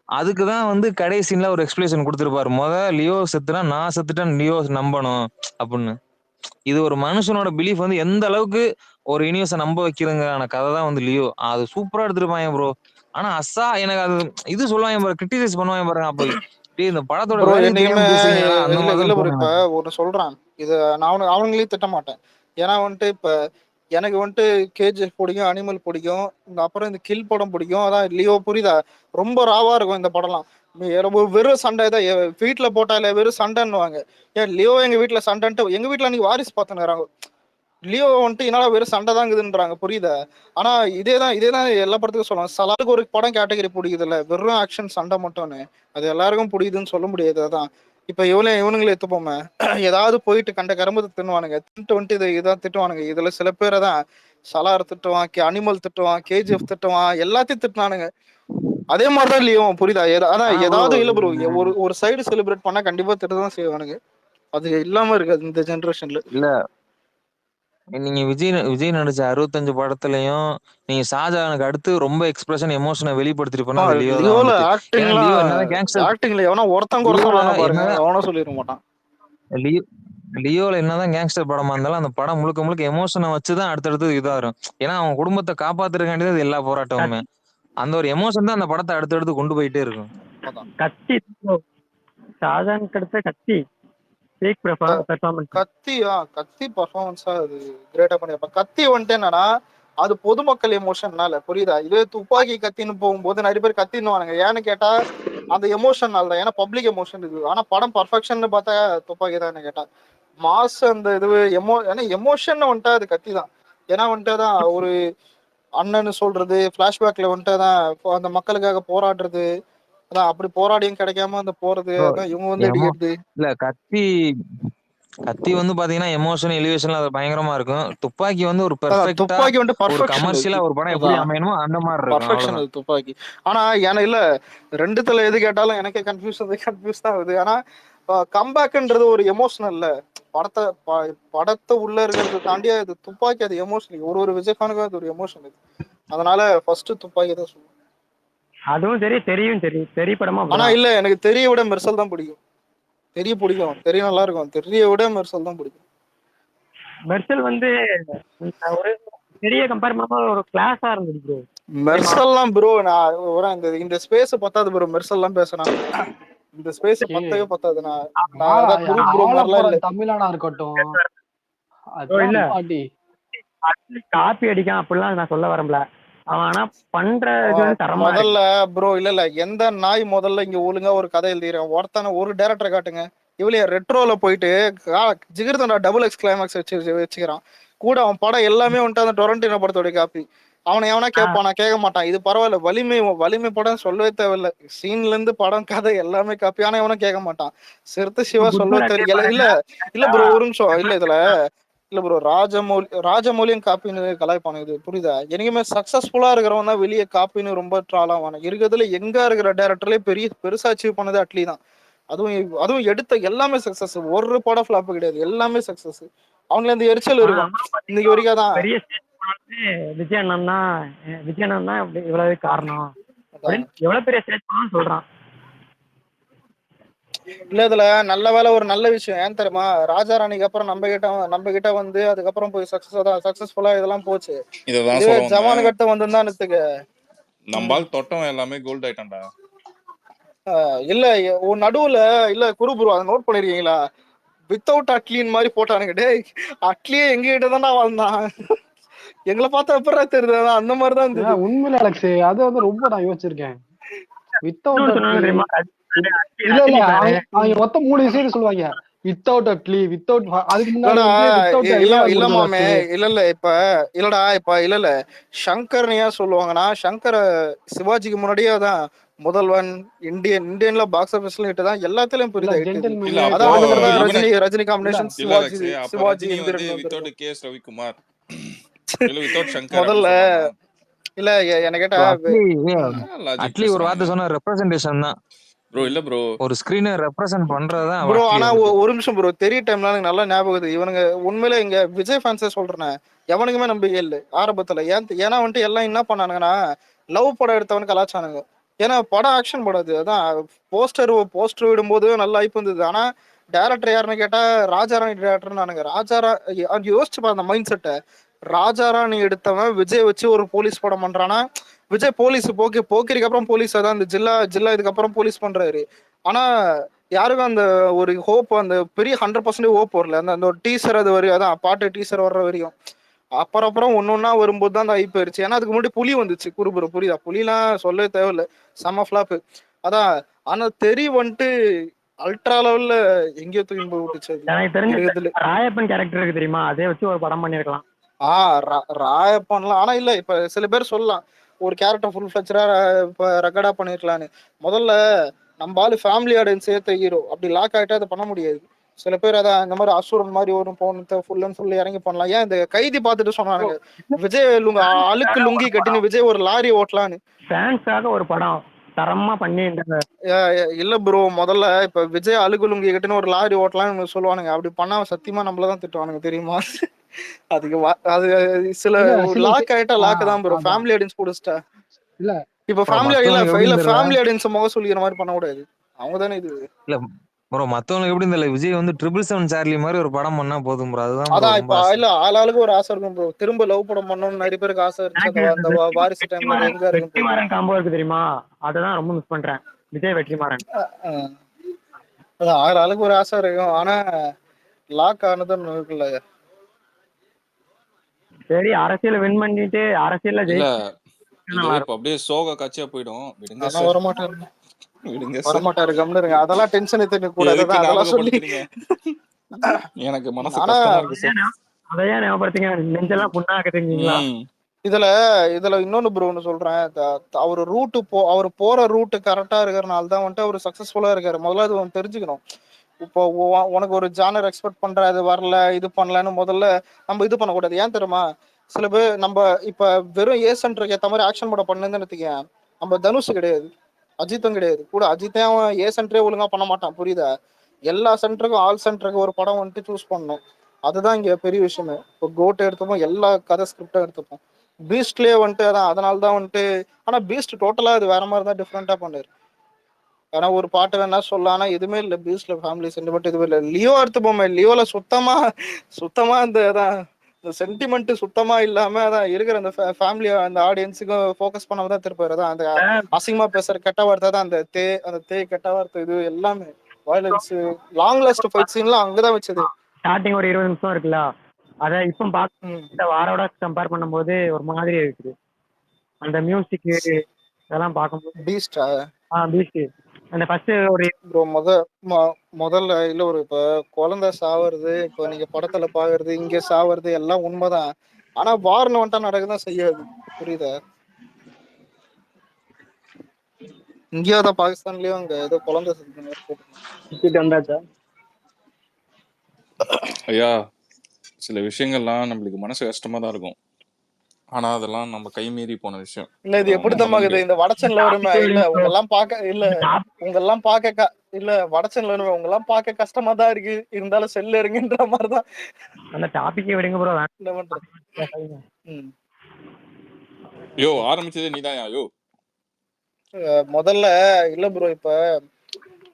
அதுக்குதான் வந்து கடைசில ஒரு எக்ஸ்பிளேஷன் கொடுத்திருப்பாரு. லியோ செத்துனா நான் செத்துட்டேன் லியோ நம்பணும் அப்படின்னு. இது ஒரு மனுஷனோட பிலீஃப் வந்து எந்த அளவுக்கு ஒரு யூனிவர்ஸை நம்ப வைக்கிறதுக்கான கதை தான் வந்து லியோ. அது சூப்பரா எடுத்திருப்பாங்க ப்ரோ. ஆனா எனக்கு அது இது சொல்லுவாங்க பாரு, கிரிட்டிசைஸ் பண்ணுவாங்க பாருங்க. அப்ப இந்த படத்தோட வேல்யூ தெரியாம பேசுறீங்களா அந்த மாதிரி தான் இப்ப ஒன்னு சொல்றான். இது நான் அவனுங்களையும் திட்ட மாட்டேன். ஏன்னா வந்துட்டு இப்ப எனக்கு வந்துட்டு கேஜிஎஃப் பிடிக்கும், அனிமல் பிடிக்கும், அப்புறம் இந்த கில் படம் பிடிக்கும். அதான் லியோ, புரியுதா? ரொம்ப ராவா இருக்கும் இந்த படம்லாம். வெறும் சண்டை தான் வீட்டுல போட்டாலே வெறும் சண்டைன்னுவாங்க. ஏன் லியோ எங்க வீட்டுல சண்டைன்ட்டு, எங்க வீட்டுல அன்னைக்கு வாரிசு பார்த்துக்கிறாங்க, லியோ வந்துட்டு என்னால வெறும் சண்டை தான் இருக்குதுன்றாங்க, புரியுதா? ஆனா இதேதான் எல்லா படத்துக்கும் சொல்லலாம். சலாருக்கு ஒரு படம் கேட்டகரி பிடிக்குது இல்ல, வெறும் ஆக்ஷன் சண்டை மட்டும்னு, அது எல்லாருக்கும் பிடிக்குதுன்னு சொல்ல முடியாது. அதான் இப்ப இவனுங்களை எடுத்துப்போமே, ஏதாவது போயிட்டு கண்ட கரும்பு தின்னுவானுங்க, தின்ட்டு வந்துட்டு இதான் திட்டுவானுங்க. இதுல சில பேரை தான் சலார் திட்டுவான், அனிமல் திட்டுவான், கேஜிஎஃப் திட்டுவான், எல்லாத்தையும் திட்டுவானுங்க. அதே மாதிரிதான் லியோ, புரியுதா? அதான் ஏதாவது இல்ல ப்ரோ, ஒரு சைடு செலிப்ரேட் பண்ணா கண்டிப்பா திட்டதான் செய்வானுங்க. அது இல்லாம இருக்காது இந்த ஜெனரேஷன்ல. இல்ல நீங்க விஜய் நடிச்ச 65 படத்துலயும் நீங்க ஷாஜகானுக்கு அடுத்து ரொம்ப எக்ஸ்பிரஷன் எமோஷனை வெளிப்படுத்திட்டு போனா அது லியோ தான் வந்துச்சு. ஏன்னா லியோ என்னதான் கேங்ஸ்டர் ஆக்டிங்ல எவனா ஒருத்தன் குறை சொல்லாம பாருங்க, எவனா சொல்லிட மாட்டான். லியோல என்னதான் கேங்ஸ்டர் படமா இருந்தாலும் அந்த படம் முழுக்க முழுக்க எமோஷனை வச்சுதான் அடுத்தடுத்து இதா வரும். ஏன்னா அவன் குடும்பத்தை காப்பாத்துறதுக்காண்டிதான் எல்லா போராட்டமுமே. அந்த ஒரு எமோஷன் தான் அந்த படத்தை அடுத்தடுத்து கொண்டு போயிட்டே இருக்கும். கத்தி ஷாஜகான் கிடைச்ச கத்தி கத்தி பர்ஃபார்மன்ஸா அது கிரேட்டா பண்ணிருப்பான். கத்தி வந்துட்டு என்னன்னா அது பொதுமக்கள் எமோஷன்னால, புரியுதா? இதே துப்பாக்கி கத்தின்னு போகும்போது நிறைய பேர் கத்தின்னுவானுங்க. ஏன்னு கேட்டா அந்த எமோஷன் தான், ஏன்னா பப்ளிக் எமோஷன் இது. ஆனா படம் பர்ஃபெக்ஷன் பார்த்தா துப்பாக்கி தான் கேட்டா மாஸ் அந்த இது ஏன்னா எமோஷன் வந்துட்டா அது கத்தி தான். ஏன்னா வந்துட்டு தான் ஒரு அண்ணன்னு சொல்றது, பிளாஷ்பேக்ல வந்துட்டு தான் அந்த மக்களுக்காக போராடுறது, அதான் அப்படி போராடியும் கிடைக்காம அந்த போறது, அதான் இவங்க வந்து அடிக்கிறது. இல்ல கத்தி வந்து பாத்தீங்கன்னா எமோஷன் எலிவேஷன் அது பயங்கரமா இருக்கும். துப்பாக்கி வந்து ஒரு பெர்ஃபெக்ட்டா ஒரு கமர்ஷியலா ஒரு படம் எப்படி அமையணுமோ அந்த மாதிரி இருக்கும். பர்ஃபெக்ஷன் அது துப்பாக்கி. ஆனா எனக்கு இல்ல ரெண்டுத்துல எது கேட்டாலும் எனக்கே கன்ஃபியூஸ் தான் ஆகுது. ஆனா கம்பேக்ன்றது ஒரு எமோஷனல் இல்ல, படத்தை உள்ள இருக்கிறத தாண்டி அது துப்பாக்கி, அது எமோஷனல். ஒரு விஜயகானுக்கும் அது ஒரு எமோஷன். அதனால ஃபர்ஸ்ட் துப்பாக்கி தான் சொல்லுவேன். அதுவும் தெரியும் படமா. ஆனா இல்ல, எனக்கு தெரிய விட மெர்சல் தான் பிடிக்கும். தெரிய நல்லா இருக்கும், தெரிய விட மெர்சல் தான் பிடிக்கும். மெர்சல் வந்து ஒரு பெரிய கம்பேர் பண்ணா ஒரு கிளாஸா இருந்துச்சு ப்ரோ. மெர்சல்லாம் ப்ரோ நான் இந்த ஸ்பேஸ் பத்தாது ப்ரோ, மெர்சல்லாம் பேசுறேன். இந்த ஸ்பேஸ் பத்தவே பத்தாது. தமிழனா இருக்கட்டும் காப்பி அடிக்காம அப்படிலாம் நான் சொல்ல வரல. அவன் ஆனா பண்றது தரமா முதல்ல ப்ரோ இல்ல எந்த நாய் முதல்ல இங்க ஒழுங்கா ஒரு கதை எழுதிறான்? ஒருத்தான ஒரு டைரக்டரை காட்டுங்க, இவளைய ரெட்ரோல போயிட்டு ஜிகிர்தண்டா டபுள் எக்ஸ் கிளைமாக்ஸ் வச்சுக்கிறான் கூட. அவன் படம் எல்லாமே வந்துட்டு அந்த டொரண்டினோ படத்தோட காப்பி. அவனை எவனா கேட்பான், நான் கேட்க மாட்டான். இது பரவாயில்ல, வலிமை படம் சொல்லவே தேவையில்ல, சீன்ல இருந்து படம் கதை எல்லாமே காப்பி. ஆனா எவனும் கேட்க மாட்டான். சிறுத்தை சிவா சொல்லவே தெரியல. இல்ல இல்ல ப்ரோ, ஒரு நிமிஷம். இல்ல இதுல இல்ல ப்ரோ, ராஜமௌலியும் காப்பின்னு கலாய்ப்பானு, இது புரியுதா? எனக்குமே சக்சஸ்ஃபுல்லா இருக்கிறவன் தான் வெளியே காப்பின்னு ரொம்ப ட்ராலாவான. இருக்கிறதுல எங்க இருக்கிற டேரக்டர்லயே பெருசா அச்சீவ் பண்ணது அட்லி தான். அதுவும் எடுத்த எல்லாமே சக்சஸ், ஒரு படம் ஃபிளாப் கிடையாது, எல்லாமே சக்சஸ். அவங்கள இந்த எரிச்சல் இருக்கும் இன்னைக்கு வரைக்கும் தான். பெரிய விஜய் அண்ணன் தான் இவ்வளவு காரணம். எவ்வளவு பெரிய ஸ்டேஜ் பண்ணாலும் சொல்றான். இல்ல இதுல நல்ல வேலை, ஒரு நல்ல விஷயம் ஏன் தெரியுமா, ராஜா ராணிக்கு அப்புறம் நம்ம கிட்ட வந்து அதுக்கப்புறம் போய் சக்சஸ்ஃபுல்லா இதெல்லாம் போச்சு. இதுவே ஜவான் கிட்ட வந்திருந்தான் எடுத்துக்க, நம்மால் தொட்டம் எல்லாமே கோல்ட் ஆயிட்டான்டா. இல்ல நடுவுல இல்ல குரு ப்ரோ, அதை நோட் பண்ணிருக்கீங்களா? வித்தவுட் அட்லின் மாதிரி போட்டானுங்க. டேய், அட்லியே எங்க கிட்ட தானே வாழ்ந்தான், எங்களை பார்த்தா எப்படா தெரியுது, அந்த மாதிரிதான் இருந்தது. உண்மையில அலெக்ஸ், அது வந்து ரொம்ப நான் யோசிச்சிருக்கேன். வித்தவுட் இல்ல இல்ல, அவங்க மொத்தம் 3 விஷயம் சொல்லுவாங்க. வித்தவுட் அட்லி, வித்தவுட், அதுக்கு முன்னாடி இல்லமாமே, இல்ல இப்ப இல்லடா, இப்ப இல்ல சங்கர் ஏன் சொல்லுவாங்கன்னா, சங்கர் சிவாஜிக்கு முன்னாடியே அதான் முதல்வன், இந்தியன்ல பாக்ஸ் ஆபீஸ்ல ஹிட் தான், எல்லாத்துலயும் புரியுது. அதான் Rajini combination, Sivaji without KS Ravikumar முதல்ல. இல்ல என்ன கேட்டா அட்லி ஒரு வார்த்தை சொன்ன ரெப்ரசன்டேஷன் தான் ப்ரோ. இல்ல ப்ரோ, ஒரு ஸ்கிரீனை ரெப்ரசன்ட் பண்றதா ப்ரோ. ஆனா ஒரு நிமிஷம் ப்ரோ, தெரிய டைம்ல எனக்கு நல்லா ஞாபகம். இவனுங்க உண்மையில இங்க விஜய் ஃபேன்ஸே சொல்றேன், எவனுக்குமே நம்பிக்கை இல்லை ஆரம்பத்துல. ஏன்னா வந்துட்டு எல்லாம் என்ன பண்ணானுங்கன்னா, லவ் படம் எடுத்தவனுக்கு கலாச்சானுங்க. ஏன்னா படம் ஆக்ஷன் படம், அதான் போஸ்டர் விடும்போது நல்லா ஐப்பு இருந்தது. ஆனா டேரக்டர் யாருன்னு கேட்டா ராஜாராணி டேரக்டர் நானுங்க. யோசிச்சு பாரு அந்த மைண்ட் செட்டை. ராஜாராணி எடுத்தவன் விஜய் வச்சு ஒரு போலீஸ் படம் பண்றானா, விஜய் போலீஸ் போக்கிரிக்கு அப்புறம் போலீஸ், அதான் அந்த ஜில்லா இதுக்கப்புறம் போலீஸ் பண்றாரு. ஆனா யாருக்கும் அந்த ஒரு ஹோப், அந்த பெரிய 100% ஹோப் வரல. அந்த ஒரு டீசர் அது வரையும், அதான் பாட்டு டீசர் வர்ற வரையும். அப்புறம் ஒன்னொன்னா வரும்போது தான் அந்த ஐப்பு ஆயிடுச்சு. ஏன்னா அதுக்கு முன்னாடி புலி வந்துச்சு, குறுபுற புரியுதா? புலிலாம் சொல்லவே தேவையில்லை, செம ஃபிளாப். அதான். ஆனா வந்துட்டு அல்ட்ரா லெவல்ல எங்கேயோ தூக்கி போய் விட்டுச்சு. எனக்கு தெரிஞ்ச ராயப்பன் கேரக்டர் இருக்கு தெரியுமா, அதே வச்சு ஒரு படம் பண்ணிருக்கலாம். ராயப்பன்லாம். ஆனா இல்ல, இப்ப சில பேர் சொல்லலாம் ஒரு கேரக்டர் ஃபுல் ஃபிளெஜ்டா இப்ப ரெக்கார்டா பண்ணிருக்கலான்னு. முதல்ல நம்ம ஆளு ஃபேமிலி ஆடியன்ஸ் ஏத்த ஹீரோ, அப்படி லாக் ஆயிட்டா அதை பண்ண முடியாது. சில பேர் அதான் இந்த மாதிரி அசுரன் மாதிரி ஒரு போனத்தை ஃபுல் அண்ட் ஃபுல் இறங்கி பண்ணலாம். ஏன் இந்த கைதி பார்த்துட்டு சொன்னானுங்க விஜய் அழுக்கு லுங்கி கட்டின்னு விஜய் ஒரு லாரி ஓட்டலான்னு. ஃபேன்ஸாக ஒரு படம் தரமா பண்ணி இல்ல ப்ரோ, முதல்ல இப்ப விஜய் அழுக்கு லுங்கி கட்டின்னு ஒரு லாரி ஓட்டலாம்னு சொல்லுவானுங்க. அப்படி பண்ணா சத்தியமா நம்மளதான் திட்டுவானுங்க, தெரியுமா? அதுக்கு அது சில லாக் ஆயிட்டா லாக் தான் ப்ரோ. ஃபேமிலி ஆடியன்ஸ் புடிச்சிட்டா இல்ல, இப்ப ஃபேமிலி ஆடியன்ஸ் முக சொல்லிக்கிற மாதிரி பண்ண கூடாது, அவங்க தானே இது. இல்ல ப்ரோ, மத்தவங்களுக்கு எப்படி இந்த விஜய் வந்து 777 சார்லி மாதிரி ஒரு படம் பண்ணா போதும் ப்ரோ. அதான் இப்ப இல்ல ஆளாளுக்கு ஒரு ஆசை இருக்கும் ப்ரோ, திரும்ப லவ் படம் பண்ணணும்னு நிறைய பேருக்கு ஆசை இருந்துச்சு. அந்த வாரிசு டைம்ல எங்க இருக்கு வெற்றிமாறன் காம்போ இருக்கு தெரியுமா, அததான் ரொம்ப மிஸ் பண்றேன். விஜய் வெற்றிமாறன் அதான் ஆளாளுக்கு ஒரு ஆசை இருக்கும். ஆனா லாக் ஆனதுன்னு இருக்குல்ல. சரி, அரசியல் வின் பண்ணிட்டு அரசியல்ல அப்படியே சோக காட்சியா போயிடும். வரமாட்டாரு, கம்னு இருங்க. அதெல்லாம் டென்ஷன் எடுத்துக்க கூடாது, அதெல்லாம் சொல்லி எனக்கு மனசு கஷ்டமா இருக்கு சார். அதையே ஞாபகப்படுத்துங்க, நெஞ்செல்லாம் புண்ணாக்குறீங்களா? இதுல இன்னொன்னு ப்ரோ ஒன்னு சொல்றேன். அவரு அவர் போற ரூட் கரெக்டா இருக்கிறனால தான் வந்துட்டு அவர் சக்சஸ்ஃபுல்லா இருக்காரு. முதல்ல அது தெரிஞ்சுக்கணும். இப்போ உனக்கு ஒரு ஜானர் எக்ஸ்பெக்ட் பண்ற, அது வரல இது பண்ணலன்னு முதல்ல நம்ம இது பண்ணக்கூடாது. ஏன் தெரியுமா, சில பேர் நம்ம இப்ப வெறும் சென்டருக்கு ஏற்ற மாதிரி ஆக்ஷன் படம் பண்ணுன்னு எடுத்துக்க, நம்ம தனுஷ் கிடையாது, அஜித்தும் கிடையாது கூட. அஜித்தே அவன் சென்டரே ஒழுங்கா பண்ண மாட்டான், புரியுதா? எல்லா சென்டருக்கும் ஆல் சென்டருக்கு ஒரு படம் வந்துட்டு சூஸ் பண்ணணும். அதுதான் இங்க பெரிய விஷயமே. இப்போ கோட் எடுத்துப்போம், எல்லா கதை ஸ்கிரிப்டும் எடுத்துப்போம். பீஸ்ட்லயே வந்துட்டு அதான், அதனாலதான் வந்துட்டு. ஆனா பீஸ்ட் டோட்டலா அது வேற மாதிரி தான் டிஃப்ரெண்டா பண்ணாரு. ஆனா ஒரு பாட்டு வேணா சொல்லலாம், ஆனா எதுவுமே இல்லை பீஸ்ட்ல. ஃபேமிலி சென்டிமெண்ட் எதுவுமே இல்லை. லியோ எடுத்துப்போமே, லியோல சுத்தமா இந்த அதான் இந்த சென்டிமெண்ட் சுத்தமா இல்லாம அதான் இருக்கிற அந்த ஃபேமிலி அந்த ஆடியன்ஸுக்கும் ஃபோக்கஸ் பண்ணாம தான் திருப்பாரு. அதான் அந்த அசிங்கமா பேசுற கெட்ட வார்த்தை தான், அந்த தேய் கெட்ட வார்த்தை, இது எல்லாமே வயலன்ஸ், லாங் லாஸ்ட் ஃபைட் சீன்லாம் அங்கதான் வச்சது. ஸ்டார்டிங் ஒரு 20 நிமிஷம் இருக்குல்ல, அத இப்ப பாக்க வாரோட கம்பேர் பண்ணும்போது ஒரு மாதிரி இருக்குது. அந்த மியூசிக் இதெல்லாம் பார்க்கும்போது பீஸ்ட் அந்த ஃபர்ஸ்ட் ஒரு ப்ரோ முதல்ல இல்ல ஒரு இப்ப குழந்தை சாவறது, இப்ப நீங்க படத்துல பாக்குறது, இங்க சாவறது எல்லாம் உண்மைதான். ஆனா வார்னு வந்துட்டா நடக்கதான் செய்யாது. புரியுதா? இங்கேயோ தான் பாகிஸ்தான்லயும் அங்க ஏதோ குழந்தை சுத்திட்டு வந்தாச்சா? ஐயா சில விஷயங்கள்லாம் நம்மளுக்கு மனசு கஷ்டமா தான் இருக்கும். ஆனா அதெல்லாம் நம்ம கை மீறி போன விஷயம். இல்ல இது எப்படி தம்மாக்குது இந்த வடச்சன்ல வருமே இல்ல உங்க எல்லாம் பாக்க இல்ல உங்க எல்லாம் பாக்க இல்ல வடச்சன்ல வருமே உங்க எல்லாம் பாக்க கஷ்டமா தான் இருக்கு, இருந்தாலும் செல்ல இருங்கன்ற மாதிரிதான் அந்த டாபிக்கே விடுங்க ப்ரோ. என்ன பண்றது. யோ ஆரம்பிச்சதே நீதான் யோ. முதல்ல இல்ல ப்ரோ, இப்ப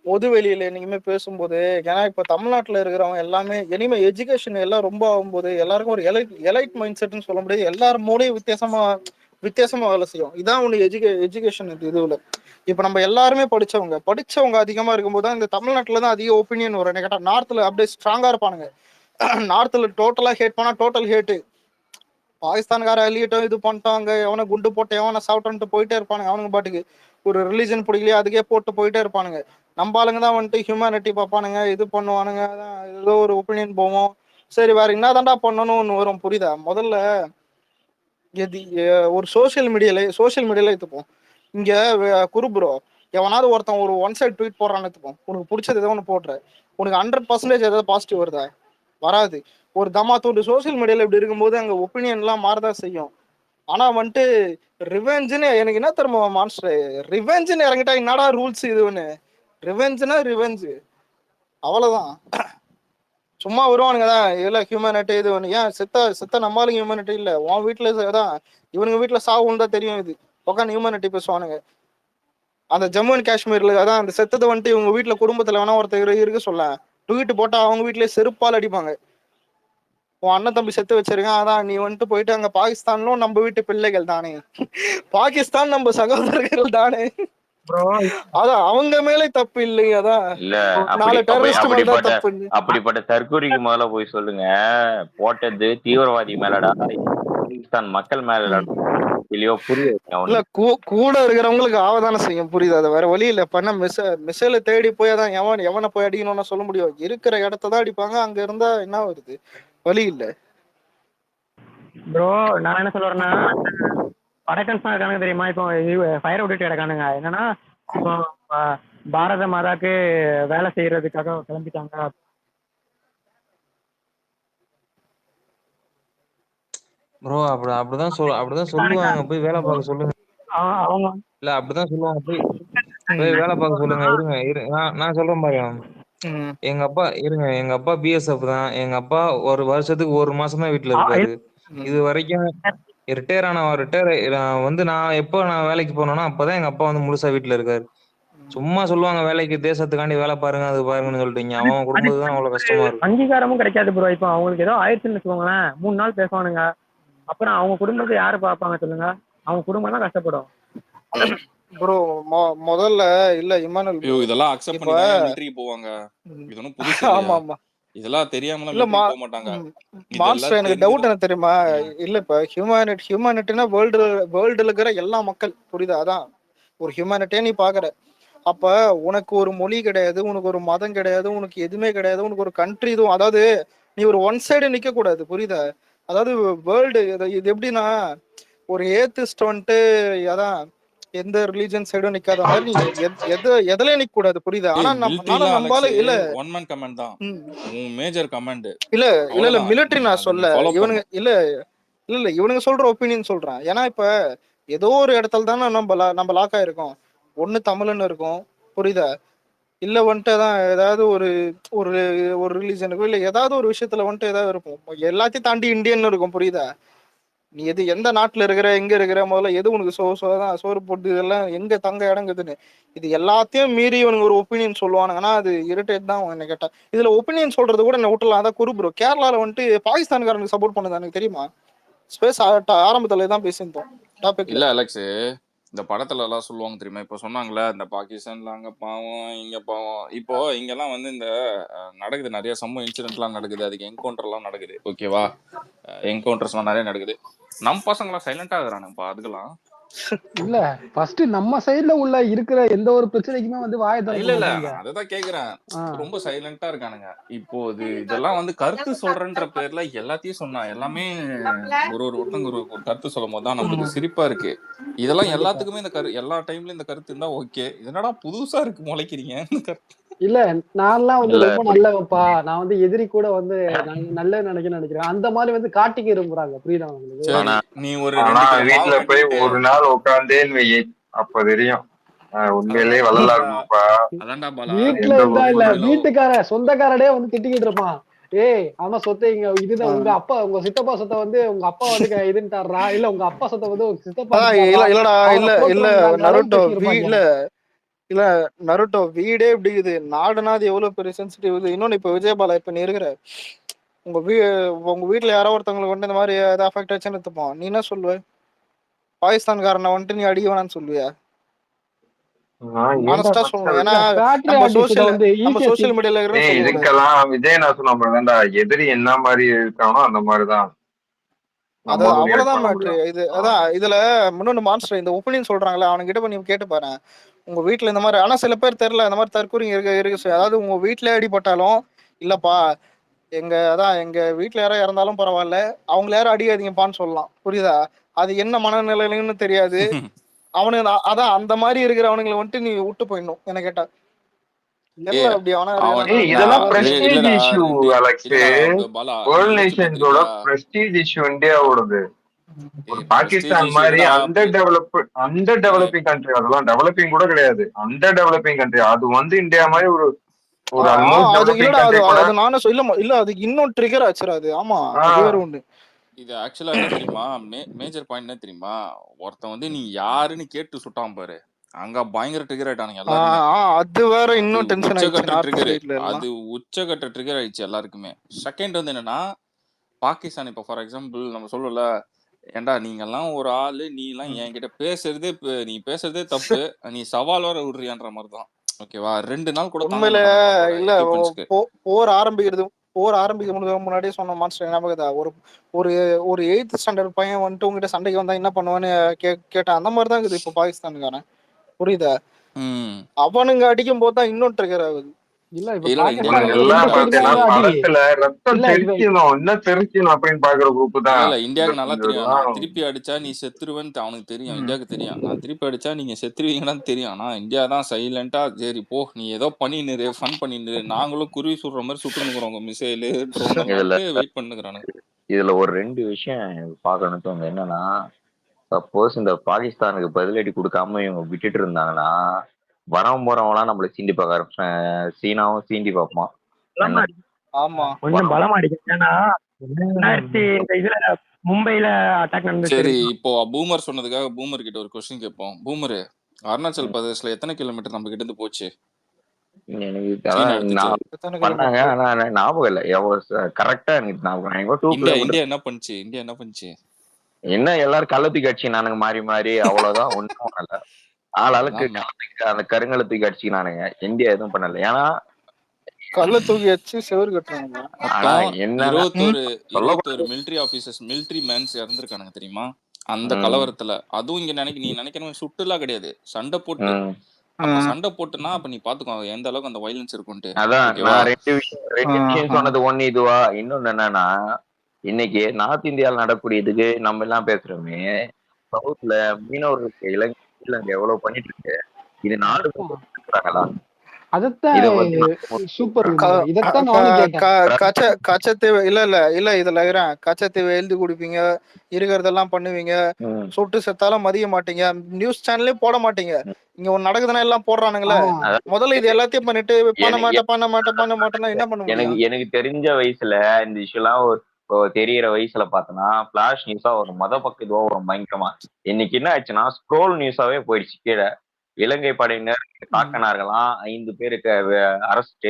பொது வெளியில என்னைக்குமே பேசும்போது, ஏன்னா இப்ப தமிழ்நாட்டுல இருக்கிறவங்க எல்லாமே இனிமே எஜுகேஷன் எல்லாம் ரொம்ப ஆகும்போது எல்லாருக்கும் ஒரு எலைட் மைண்ட் செட்னு சொல்ல முடியாது. எல்லாரும் மூலையும் வித்தியாசமா வேலை செய்யும். இதான் ஒண்ணு எஜுகேஷன் இதுல. இப்ப நம்ம எல்லாருமே படிச்சவங்க அதிகமா இருக்கும்போது தான் இந்த தமிழ்நாட்டுல தான் அதிக ஒப்பீனியன் வரும். என்ன கேட்டா நார்த்ல அப்படியே ஸ்ட்ராங்கா இருப்பானுங்க. நார்த்ல டோட்டலா ஹேட் பண்ணா டோட்டல் ஹேட்டு. பாகிஸ்தான்கார அள்ளிட்டோம் இது பண்ணிட்டாங்க, எவனை குண்டு போட்டு எவனை சாப்பிட்டு போயிட்டே இருப்பானுங்க. அவனுங்க பாட்டுக்கு ஒரு ரிலீஜன் பிடிக்கலையே அதுக்கே போட்டு போயிட்டே இருப்பானுங்க. நம்ம ஆளுங்க தான் வந்துட்டு ஹியூமனிட்டி பார்ப்பானுங்க, இது பண்ணுவானுங்க, ஏதோ ஒரு ஒப்பீனியன் போவோம். சரி வேற என்ன தாண்டா பண்ணணும் ஒன்று வரும். புரியுதா? முதல்ல ஒரு சோசியல் மீடியால எடுத்துப்போம். இங்க குரு ப்ரோ எவனாவது ஒருத்தன் ஒரு ஒன் சைட் ட்வீட் போடுறான்னு எடுத்துப்போம். உனக்கு பிடிச்சது ஏதோ ஒன்று போடுற, உனக்கு 100% ஏதாவது பாசிட்டிவ் வருதா? வராது. ஒரு தமாத்தோடு சோசியல் மீடியால இப்படி இருக்கும்போது அங்க ஒப்பீனியன் எல்லாம் மாறதான் செய்யும். ஆனா வந்துட்டு ரிவெஞ்சுன்னு எனக்கு என்ன தெரியுமா மான்ஸ்டர், ரிவெஞ்சுன்னு இறங்கிட்டா என்னடா ரூல்ஸ் இதுன்னு. ரிவெஞ்சுனா ரிவெஞ்சு அவ்வளவுதான். சும்மா வருவானுங்க தான் இல்ல ஹியூமனிட்டி இது ஒண்ணு. ஏன் செத்த நம்மளும் ஹியூமனிட்டி இல்ல உன் வீட்டுல தான் இவனுங்க வீட்டுல சாவுன்னு தான் தெரியும். இது உட்காந்து ஹியூமனிட்டி பேசுவானுங்க. அந்த ஜம்மு அண்ட் காஷ்மீர்ல அதான் அந்த செத்ததை வந்துட்டு இவங்க வீட்டுல குடும்பத்துல வேணா ஒருத்தர் இருக்கு சொல்ல தூக்கிட்டு போட்டா அவங்க வீட்லயே செருப்பால் அடிப்பாங்க. உன் அண்ணன் தம்பி செத்து வச்சிருக்கான், அதான் நீ வந்துட்டு போயிட்டு அங்க பாகிஸ்தான்லும் நம்ம வீட்டு பிள்ளைகள் தானே, பாகிஸ்தான் நம்ம சகோதரர்கள் தானே, ப்ரோ அதான் அவங்க மேலே தப்பு இல்லையா? அதான் இல்ல நாலு டெரரிஸ்ட் மேல தான் தப்பு. அப்படிப்பட்ட தற்கொலைக்கு முதல்ல போய் சொல்லுங்க. போட்டது தீவிரவாதி மேலடா, பாகிஸ்தான் மக்கள் மேலடா. இல்லையோ புரியுது இல்ல கூட இருக்கிறவங்களுக்கு ஆவதானே செய்யும். புரியுது? அது வேற வழி இல்ல. பண்ண மிசைல தேடி போய் அதான் எவனை போய் அடிக்கணும்னு சொல்ல முடியும். இருக்கிற இடத்தான் அடிப்பாங்க. அங்க இருந்தா என்ன வருது, வழி இல்ல. ப்ரோ நான் என்ன சொல்றேன்னா படக்கன்ஸ் இருக்கானுங்க தெரியுமா? இப்போ ஃபயர் விட்டுட்டு கிடக்கானுங்க. என்னன்னா இப்போ பாரத மாதாக்கு வேலை செய்யறதுக்காக கிளம்பிட்டாங்க. ப்ரோ அப்படிதான் சொல்லுவாங்க. போய் வேலை பார்க்க சொல்லுங்க. அவங்க இல்ல அப்படிதான் சொல்லுவாங்க. போய் வேலை பார்க்க சொல்லுங்க. நான் சொல்றேன் பாருங்க. எங்க அப்பா பிஎஸ்எஃப் தான். எங்க அப்பா ஒரு வருஷத்துக்கு 1 மாசம் தான் வீட்டுல இருப்பாரு. இது வரைக்கும் ரிட்டையர் வந்து நான் வேலைக்கு போனோம்னா அப்பதான் எங்க அப்பா வந்து முழுசா வீட்டுல இருக்காரு. சும்மா சொல்லுவாங்க வேலைக்கு தேசத்துக்காண்டி வேலை பாருங்க அது பாருங்கன்னு சொல்லிட்டீங்க. அவன் குடும்பத்துக்கு தான் அவ்வளவு கஷ்டமா இருக்கும். அங்கீகாரமும் கிடைக்காது ப்ரோ. இப்போ அவங்களுக்கு ஏதோ ஆயிடுச்சுன்னு வச்சுக்கோங்களேன், 3 நாள் பேசுவானுங்க. அப்புறம் அவங்க குடும்பத்தை யாரு பாப்பாங்க சொல்லுங்க? அவங்க குடும்பம் தான் கஷ்டப்படும். ப்ரோ முதல்ல இல்ல இமானுல் இதெல்லாம் அக்செப்ட் பண்ணி தான் மிலிட்டரிக்கு போவாங்க. இது ஒண்ணும் புதுசு இல்ல. ஆமா ஆமா இதெல்லாம் தெரியாமலாம் மிலிட்டரிக்கு போக மாட்டாங்க. மான்ஸ்டர் எனக்கு டவுட் என்ன தெரியுமா? இல்ல இப்ப ஹியூமனிட்டினா வேர்ல்டுல இருக்கிற எல்லா மக்கள், புரியுதா? அதான் ஒரு ஹியூமனிட்டியா நீ பாக்குற. அப்ப உனக்கு ஒரு மொழி கிடையாது, உனக்கு ஒரு மதம் கிடையாது, உனக்கு எதுவுமே கிடையாது, உனக்கு ஒரு கண்ட்ரி இதுவும். அதாவது நீ ஒரு ஒன் சைடு நிக்க கூடாது. புரியுதா? அதாவது வேர்ல்டு இது எப்படின்னா ஒரு ஏத்திஸ்ட் வந்துட்டு அதான் எந்த ரிலீஜன் சைடும் நிக்காத மாதிரி நீ எதுல நிக்க கூடாது. புரியுதா? ஆனா நம்மளால இல்ல ஒன் மேன் கமாண்ட் தான் மேஜர் கமாண்ட். இல்ல மிலிட்டரி நான் சொல்ல இவனுங்க இல்ல இவனுங்க சொல்ற ஒப்பீனியன் சொல்றேன். ஏன்னா இப்ப ஏதோ ஒரு இடத்துல தானே நம்ம லாக் ஆயிருக்கோம். ஒண்ணு தமிழ்னு இருக்கும், புரியுதா? இல்ல வந்துட்டு அதான் ஏதாவது ஒரு ஒரு ஒரு ரிலீஜனுக்கும் இல்ல ஏதாவது ஒரு விஷயத்துல வந்துட்டு ஏதாவது இருக்கும். எல்லாத்தையும் தாண்டி இந்தியன் இருக்கும். புரியுதா? நீ எந்த நாட்டுல இருக்கிற எங்க இருக்கிற முதல்ல எது உனக்கு சோறு போட்டு இதெல்லாம் எங்க தங்க இடங்குதுன்னு இது எல்லாத்தையும் மீறி இவனுக்கு ஒரு ஒப்பீனியன் சொல்லுவானுங்கன்னா அது இரிட்டேட் தான். என்ன கேட்டா இதுல ஒப்பீனியன் சொல்றது கூட என்ன விட்டுலாம். அதான் குரு ப்ரோ கேரளால வந்துட்டு பாகிஸ்தான்காரனுக்கு சப்போர்ட் பண்ணது எனக்கு தெரியுமா? ஸ்பேஸ் ஆரம்பத்துல தான் பேசியிருந்தோம் டாபிக். இல்ல அலெக்ஸ் இந்த படத்துல எல்லாம் சொல்லுவாங்க தெரியுமா? இப்ப சொன்னாங்களே இந்த பாகிஸ்தான்ல அங்க பாவம் இங்க பாவம். இப்போ இங்கெல்லாம் வந்து இந்த நடக்குது நிறைய சம்பவம் இன்சிடென்ட் எல்லாம் நடக்குது, அதுக்கு என்கவுண்டர் எல்லாம் நடக்குது. ஓகேவா? என்கவுண்டர்ஸ் எல்லாம் நிறைய நடக்குது. நம்ம பசங்க எல்லாம் சைலண்டா இருக்கிறானுப்பா அதுக்கெல்லாம். இல்ல ஃபர்ஸ்ட் நம்ம சைடுல உள்ள இருக்கிற எந்த ஒரு பிரச்சனைக்குமே வந்து வாயை இல்ல திறக்க இல்ல மாட்டாங்க. நான் அததான் கேக்குறேன். ஆ. ரொம்ப சைலண்டா இருக்கானுங்க. இப்போ இதெல்லாம் வந்து கருத்து சொல்றேன்ற பேர்ல எல்லாத்தையும் சொன்னா எல்லாமே ஒருத்தங்க ஒரு கருத்து சொல்லும் போதுதான் நம்மளுக்கு சிரிப்பா இருக்கு. இதெல்லாம் கண்டிப்பா. எல்லாத்துக்குமே எல்லா டைம்லயும் இந்த கருத்து இருந்தா ஓகே. என்னடா புதுசா இருக்கு முளைக்கிறீங்க இந்த கருத்து. இல்ல நான்லாம் வந்து இல்ல ரொம்ப நல்லவப்பா, நான் வந்து எதிரி கூட வந்து நல்ல நினைக்கிறேன், அந்த மாதிரி வந்து காட்டிக்க விரும்புறாங்க. புரியுதா உங்களுக்கு? சரி ஆனா நீ ஒரு ஆனா 2 கிலோ மாவு வீட்டுல போய் வாங்கிட்டு ஒரு நாள் உட்காந்தேன்னு வை, அப்ப தெரியும் உண்மையிலேயே அதான்டா வள்ளலா பாலா இருக்கணும்ப்பா. அதான்டா பாலா வீட்டுல எந்த இருந்தா இல்ல, 2 கிலோ வீட்டுக்கார சொந்தக்காரடே வந்து திட்டிக்கிட்டு இருப்பான். ஏய் ஆமா சொத்தை இங்க இதுதான் உங்க அப்பா, உங்க சித்தப்பா சொத்தை வந்து உங்க அப்பா வந்து இதுன்னு தர்றா, இல்ல உங்க அப்பா சொத்தை வந்து உங்க சித்தப்பா அதான் தர்றா, இல்லடா, அவனை இல்ல இல்ல போட்டுருவாங்கன்ற அளவுக்கு நருட்டோ பேசியிருப்பாங்க. இல்ல நருட்டோ வீடே இப்படி இது, நாடுனா அது எவ்வளவு பெரிய சென்சிட்டிவ் இது. இன்னொன்னு இப்ப விஜயபாலா, இப்ப நீ இருக்கிற உங்க உங்க வீட்டுல யாரோ ஒருத்தவங்களுக்கு வந்து இந்த மாதிரி ஏதாவது அஃபெக்ட் ஆச்சுன்னு எடுத்துப்போம், நீ என்ன சொல்லுவ? பாகிஸ்தான்காரனை வந்துட்டு நீ அடிக்க வேணாம்னு சொல்லுவியா? ஆனஸ்டா சொல்லணும். ஏன்னா ஃபேக்டரி நம்ம ஆர்டிஸ்ட வந்து ஈஸியா சோசியல் மீடியால இருக்கிற சொல்லக்கூடாது. இதுக்கெல்லாம் விஜய் நான் சொன்ன மாதிரிதான்டா, எதிரி என்ன மாதிரி இருக்கானோ அந்த மாதிரிதான் அதான் அவ்வளவுதான் மேட்ரு இது. அதான் இதுல முன்னொன்னு மான்ஸ்டர் இந்த ஒப்பீனியன் சொல்றாங்களே, அவனுக்கிட்ட போய் நீ கேட்டு பாரு உங்க வீட்டுல இந்த மாதிரி. ஆனா சில பேர் தெரியல, இந்த மாதிரி தற்கூரிங்க இருக்கு. அதாவது உங்க வீட்டுல அடிபட்டாலும் இல்லப்பா, எங்க வீட்டுல யாரோ இறந்தாலும் பரவாயில்ல, அவங்கள யாரும் அடிக்காதீங்கப்பான்னு சொல்லலாம். புரியுதா? அது என்ன மனநிலைன்னு தெரியாது அவனுக்கு. அதான் அந்த மாதிரி இருக்கிறவனுங்களை வந்துட்டு நீ விட்டு போயிடணும் என்ன கேட்டா. தெரியல அப்படி இதெல்லாம் பிரஸ்டீஜ் இஷ்யூ அலெக்ஸ். வேர்ல்ட் நேஷன்ஸோட பிரஸ்டீஜ் இஷ்யூ இந்தியாவோடது. ஒரு பாகிஸ்தான் மாதிரி அண்டர் டெவலப்பிங் கண்ட்ரி, அதெல்லாம் டெவலப்பிங் கூட கிடையாது, அண்டர் டெவலப்பிங் கண்ட்ரி, அது வந்து இந்தியா மாதிரி ஒரு நானும் இல்ல அது இன்னும் ட்ரிகர் ஆச்சுரா அது. ஆமா அது வேற ஒண்ணு. இது ஆக்சுவலா என்ன தெரியுமா, மேஜர் பாயிண்ட் என்ன தெரியுமா, ஒருத்தன் வந்து நீ யாருன்னு கேட்டு சுட்டான் பாரு, அங்க பயங்கர ட்ரிகர் ஆயிட்டானுங்க எல்லாருமே. அது வேற இன்னும் டென்ஷன் ஆயிடுச்சு. அது உச்சகட்ட ட்ரிகர் ஆயிடுச்சு எல்லாருக்குமே. செகண்ட் வந்து என்னன்னா, பாகிஸ்தான் இப்ப ஃபார் எக்ஸாம்பிள் நம்ம சொல்லல, ஏண்டா நீங்க எல்லாம் ஒரு ஆளு, நீ எல்லாம் என்கிட்ட பேசுறதே நீ பேசுறதே தப்பு, நீ சவால் வர விடுறியான்ற மாதிரிதான். ஓகேவா? 2 நாள் கூட உண்மையில இல்ல. போர் ஆரம்பிக்க முன்னாடியே சொன்ன மாஸ்டர் ஞாபகதா, ஒரு 8th ஸ்டாண்டர்ட் பையன் வந்துட்டு உங்ககிட்ட சண்டைக்கு வந்தா என்ன பண்ணுவான்னு கேட்டான். அந்த மாதிரிதான் இருக்குது இப்ப பாகிஸ்தானுக்கான. புரியுதா? அவனுங்க அடிக்கும் போதுதான் இன்னும் ட்ரிகர் ஆகுது. இந்தியாவுக்கு நல்லா தெரியும், நான் திருப்பி அடிச்சா நீ செத்துருவேன்னு அவனுக்கு தெரியும், இந்தியாவுக்கு தெரியும். நான் திருப்பி அடிச்சா நீங்க செத்துருவீங்கன்னு தெரியும். ஆனா இந்தியா தான் சைலண்டா, சரி போ நீ ஏதோ பண்ணிரு, ஃபன் பண்ணிரு, நாங்களும் குருவி சுடுற மாதிரி சுட்டுனுக்குறோம் மிசைலு ட்ரோன் வெயிட் பண்ணுகிறானுங்க. இதுல ஒரு 2 விஷயம் பாக்கணும். என்னன்னா, சப்போஸ் இந்த பாகிஸ்தானுக்கு பதிலடி கொடுக்காம இவங்க விட்டுட்டு இருந்தாங்கன்னா, வரவன் போறவங்களாம் நம்மள சீண்டி பார்க்க ஆரம்பிச்சேன். சீனாவும் சீண்டி பார்ப்பான். ஆமா கொஞ்சம் பலமா அடிக்கும். ஏன்னா இந்த இதுல மும்பைல அட்டாக் நடந்துச்சு. சரி இப்போ பூமர் சொன்னதுக்காக பூமர் கிட்ட ஒரு கொஸ்டின் கேட்போம். பூமர், அருணாச்சல் பிரதேஷ்ல எத்தனை கிலோமீட்டர் நம்ம கிட்ட இருந்து போச்சு? பண்ணாங்க ஆனா ஞாபகம் இல்ல கரெக்டா எனக்கு ஞாபகம். இந்தியா என்ன பண்ணுச்சு? என்ன எல்லாரும் கள்ளத்துக்கு அடிச்சு நானுங்க மாறி மாறி, அவ்வளவுதான். ஒண்ணும் பண்ணல. ஆளாளுக்கு அந்த கருங்கலத்துக்கு அடிச்சுக்கினானுங்க. இந்தியா எதுவும் பண்ணல. ஏன்னா கல்ல தூக்கி வச்சு செவரு கட்டுறாங்க. 21 மிலிட்டரி ஆபீசர்ஸ், மிலிட்டரி மேன்ஸ் இறந்திருக்கானுங்க தெரியுமா அந்த கலவரத்துல. அதுவும் இங்க நீ நினைக்கிற சுட்டுலாம் கிடையாது, சண்டை போட்டு. சண்டை போட்டுனா அப்ப நீ பாத்துக்கோ எந்த அளவுக்கு அந்த வயலன்ஸ் இருக்கும்ட்டு. அதான் நான் 2 விஷயம் சொன்னது. ஒண்ணு இதுவா, இன்னொன்னு என்னன்னா, இன்னைக்கு நார்த் இந்தியாவில் நடக்கூடியதுக்கு நம்ம எல்லாம் பேசுறோமே, சவுத்ல மீனவர்களுக்கு இலங்கை எவ்வளவு பண்ணிட்டு இருக்கு. இது நாடு இருக்கிறாங்களா? கச்சத்தீவை எழுதி குடிப்பீங்க, இருக்கிறதெல்லாம் பண்ணுவீங்க, சுட்டு செத்தாலும் மதிய மாட்டீங்க, நியூஸ் சேனல்லே போட மாட்டீங்க. இங்க ஒண்ணு நடக்குதுன்னா எல்லாம் போடுறானுங்களே. முதல்ல இது எல்லாத்தையும் பண்ணிட்டு பண்ண மாட்டேன்னா என்ன பண்ணுவீங்க? எனக்கு தெரிஞ்ச வயசுல இந்த விஷயம்லாம் தெரியற வயசுல பார்த்தனா பிளாஷ் நியூஸா ஒரு பக்கத்துவா ஒரு பயங்கரமா. இன்னைக்கு என்ன ஆச்சுன்னா ஸ்க்ரோல் நியூஸாவே போயிடுச்சு. கீழே இலங்கை படையினர் தாக்கினார்களாம், 5 பேருக்கு அரெஸ்ட்,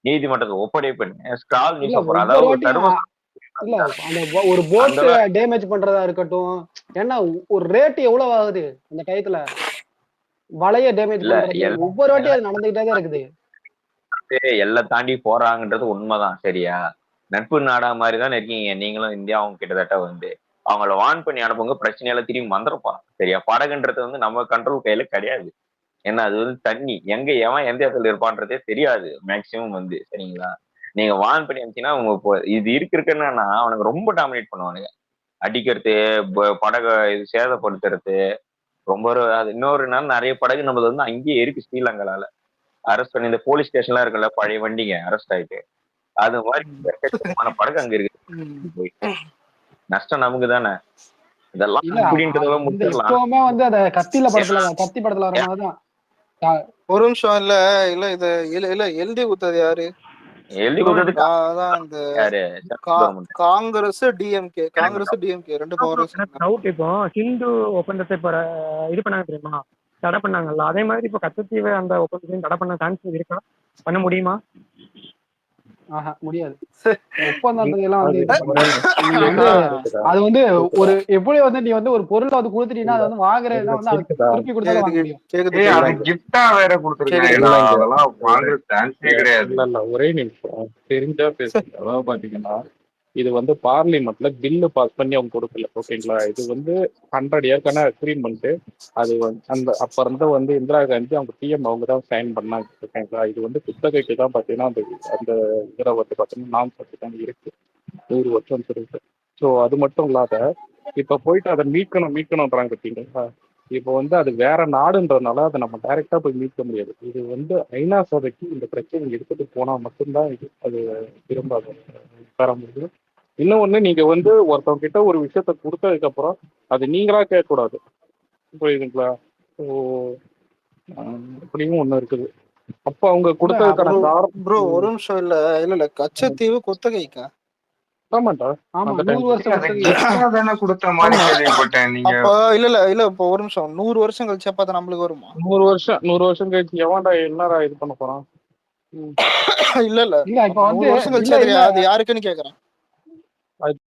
நீதிமன்றத்தை ஒப்படைப்பு. ஸ்க்ரால் நியூஸ் ஒரு போட் டேமேஜ் பண்றதா இருக்கட்டும், ஏன்னா ஒரு ரேட் எவ்வளவு ஆகுது அந்த டயத்துல வளைய டேமேஜ் பண்றது, ஒவ்வொரு வாட்டியும் அது நடந்துகிட்டே தான் இருக்குது. எல்லாம் தாண்டி போறாங்கன்றது உண்மைதான். சரியா? நட்பு நாடா மாதிரிதான் இருக்கீங்க நீங்களும் இந்தியாவும் கிட்டத்தட்ட வந்து. அவங்கள வார்ன் பண்ணி அனுப்புங்க, பிரச்சனையெல்லாம் திரும்பி வந்துருப்பான். சரியா? படகுன்றது வந்து நம்ம கண்ட்ரோல் கையில கிடையாது. ஏன்னா அது வந்து தண்ணி, எங்க எவன் எந்த இடத்துல இருப்பான்றதே தெரியாது மேக்சிமம் வந்து. சரிங்களா? நீங்க வார்ன் பண்ணி அனுப்பிச்சீங்கன்னா அவங்க இது இருக்குன்னா அவனுக்கு ரொம்ப டாமினேட் பண்ணுவானுங்க. அடிக்கிறது, படகை இது சேதப்படுத்துறது, ரொம்ப அது இன்னொரு நாள் நிறைய படகு நம்மளது வந்து அங்கேயே இருக்கு ஸ்ரீலங்கால அரெஸ்ட் பண்ணி. இந்த போலீஸ் ஸ்டேஷன்லாம் இருக்குல்ல, பழைய வண்டிங்க அரெஸ்ட் ஆயிட்டு, அது மாதிரி எக்கச்சக்கமான படகு அங்க இருக்கு. நஷ்டம் நமக்கு தானே. இதெல்லாம் முடிச்சிடலாம். இப்பவுமே வந்து அத கத்தி படத்துல வர மாதிரிதான். ஒரு நிமிஷம். இல்ல இல்ல இது இல்ல எழுதி கொடுத்தது யாரு? எழுதி கொடுத்தது காங்கிரஸ் டிஎம்கே ரெண்டு பவர்ஸ். டவுட். இப்போ ஹிந்து ஒப்பந்தத்தை இப்ப இது பண்ணாங்க தெரியுமா, தடை பண்ணாங்கல்ல, அதே மாதிரி இப்போ கச்சத்தீவு அந்த ஒப்பந்தத்தையும் தடை பண்ண சான்ஸ் இருக்கா? பண்ண முடியுமா? முடியாது. ஒப்பந்தம் அது வந்து ஒரு எப்படி வந்து நீ வந்து ஒரு பொருளை வந்து கொடுத்துட்டீங்கன்னா அது வந்து வாங்குறதுனா வந்து திருப்பி கொடுத்தாலும் வாங்க முடியும். அது கிஃப்டா வேற கொடுத்துருக்காங்க. அதெல்லாம் வாங்குற சான்ஸே கிடையாது. இல்ல ஒரே நிமிஷம் தெரிஞ்சா பேசுங்க. அதாவது பாத்தீங்கன்னா இது வந்து பார்லிமெண்ட்ல பில்லு பாஸ் பண்ணி அவங்க கொடுக்கல. ஓகேங்களா? இது வந்து 100 ஏற்கனவே அக்ரிமெண்ட். அது அந்த அப்ப இருந்து வந்து இந்திரா காந்தி அவங்க பிஎம் அவங்க தான் சைன் பண்ணாங்க. ஓகேங்களா? இது வந்து குத்தகைக்கு தான் பாத்தீங்கன்னா அந்த இதில் வந்து பாத்தீங்கன்னா நான் தான் இருக்கு 100 வருஷம் இருக்கு. ஸோ அது மட்டும் இல்லாத இப்ப போயிட்டு அதை மீட்கணும்ன்றாங்க பார்த்தீங்களா? இப்போ வந்து அது வேற நாடுன்றதுனால அதை நம்ம டைரக்டா போய் மீட்க முடியாது. இது வந்து ஐநா சபைக்கு இந்த பிரச்சனை எடுத்துட்டு போனா மட்டும்தான் இது அது திரும்ப பெற முடியும். இன்னொன்னு, நீங்க வந்து ஒருத்தவங்க கிட்ட ஒரு விஷயத்த கொடுத்ததுக்கு அப்புறம் அது நீங்களா கேட்கக்கூடாது. புரியுதுங்களா? ஸோ அப்படியும் ஒண்ணு இருக்குது. அப்ப அவங்க கொடுத்ததுக்கான ப்ரோ ஒரு நிமிஷம். இல்ல கச்சத்தீவு குத்தகைக்கா? ஆமாண்டா. ஆமா 100 வருஷம் கொடுத்த மாதிரி கேள்விப்பட்டேன். நீங்க இல்ல இப்போ ஒரு நிமிஷம். 100 வருஷம் கழிச்சு அப்ப அது நம்மளுக்கு வருமா? 100 வருஷம் கழிச்சு எவன்டா என்னடா இது பண்ண போறான்? இல்ல இப்ப வந்து 100 வருஷம் கழிச்சு அது யாருக்குன்னு கேக்குறேன்.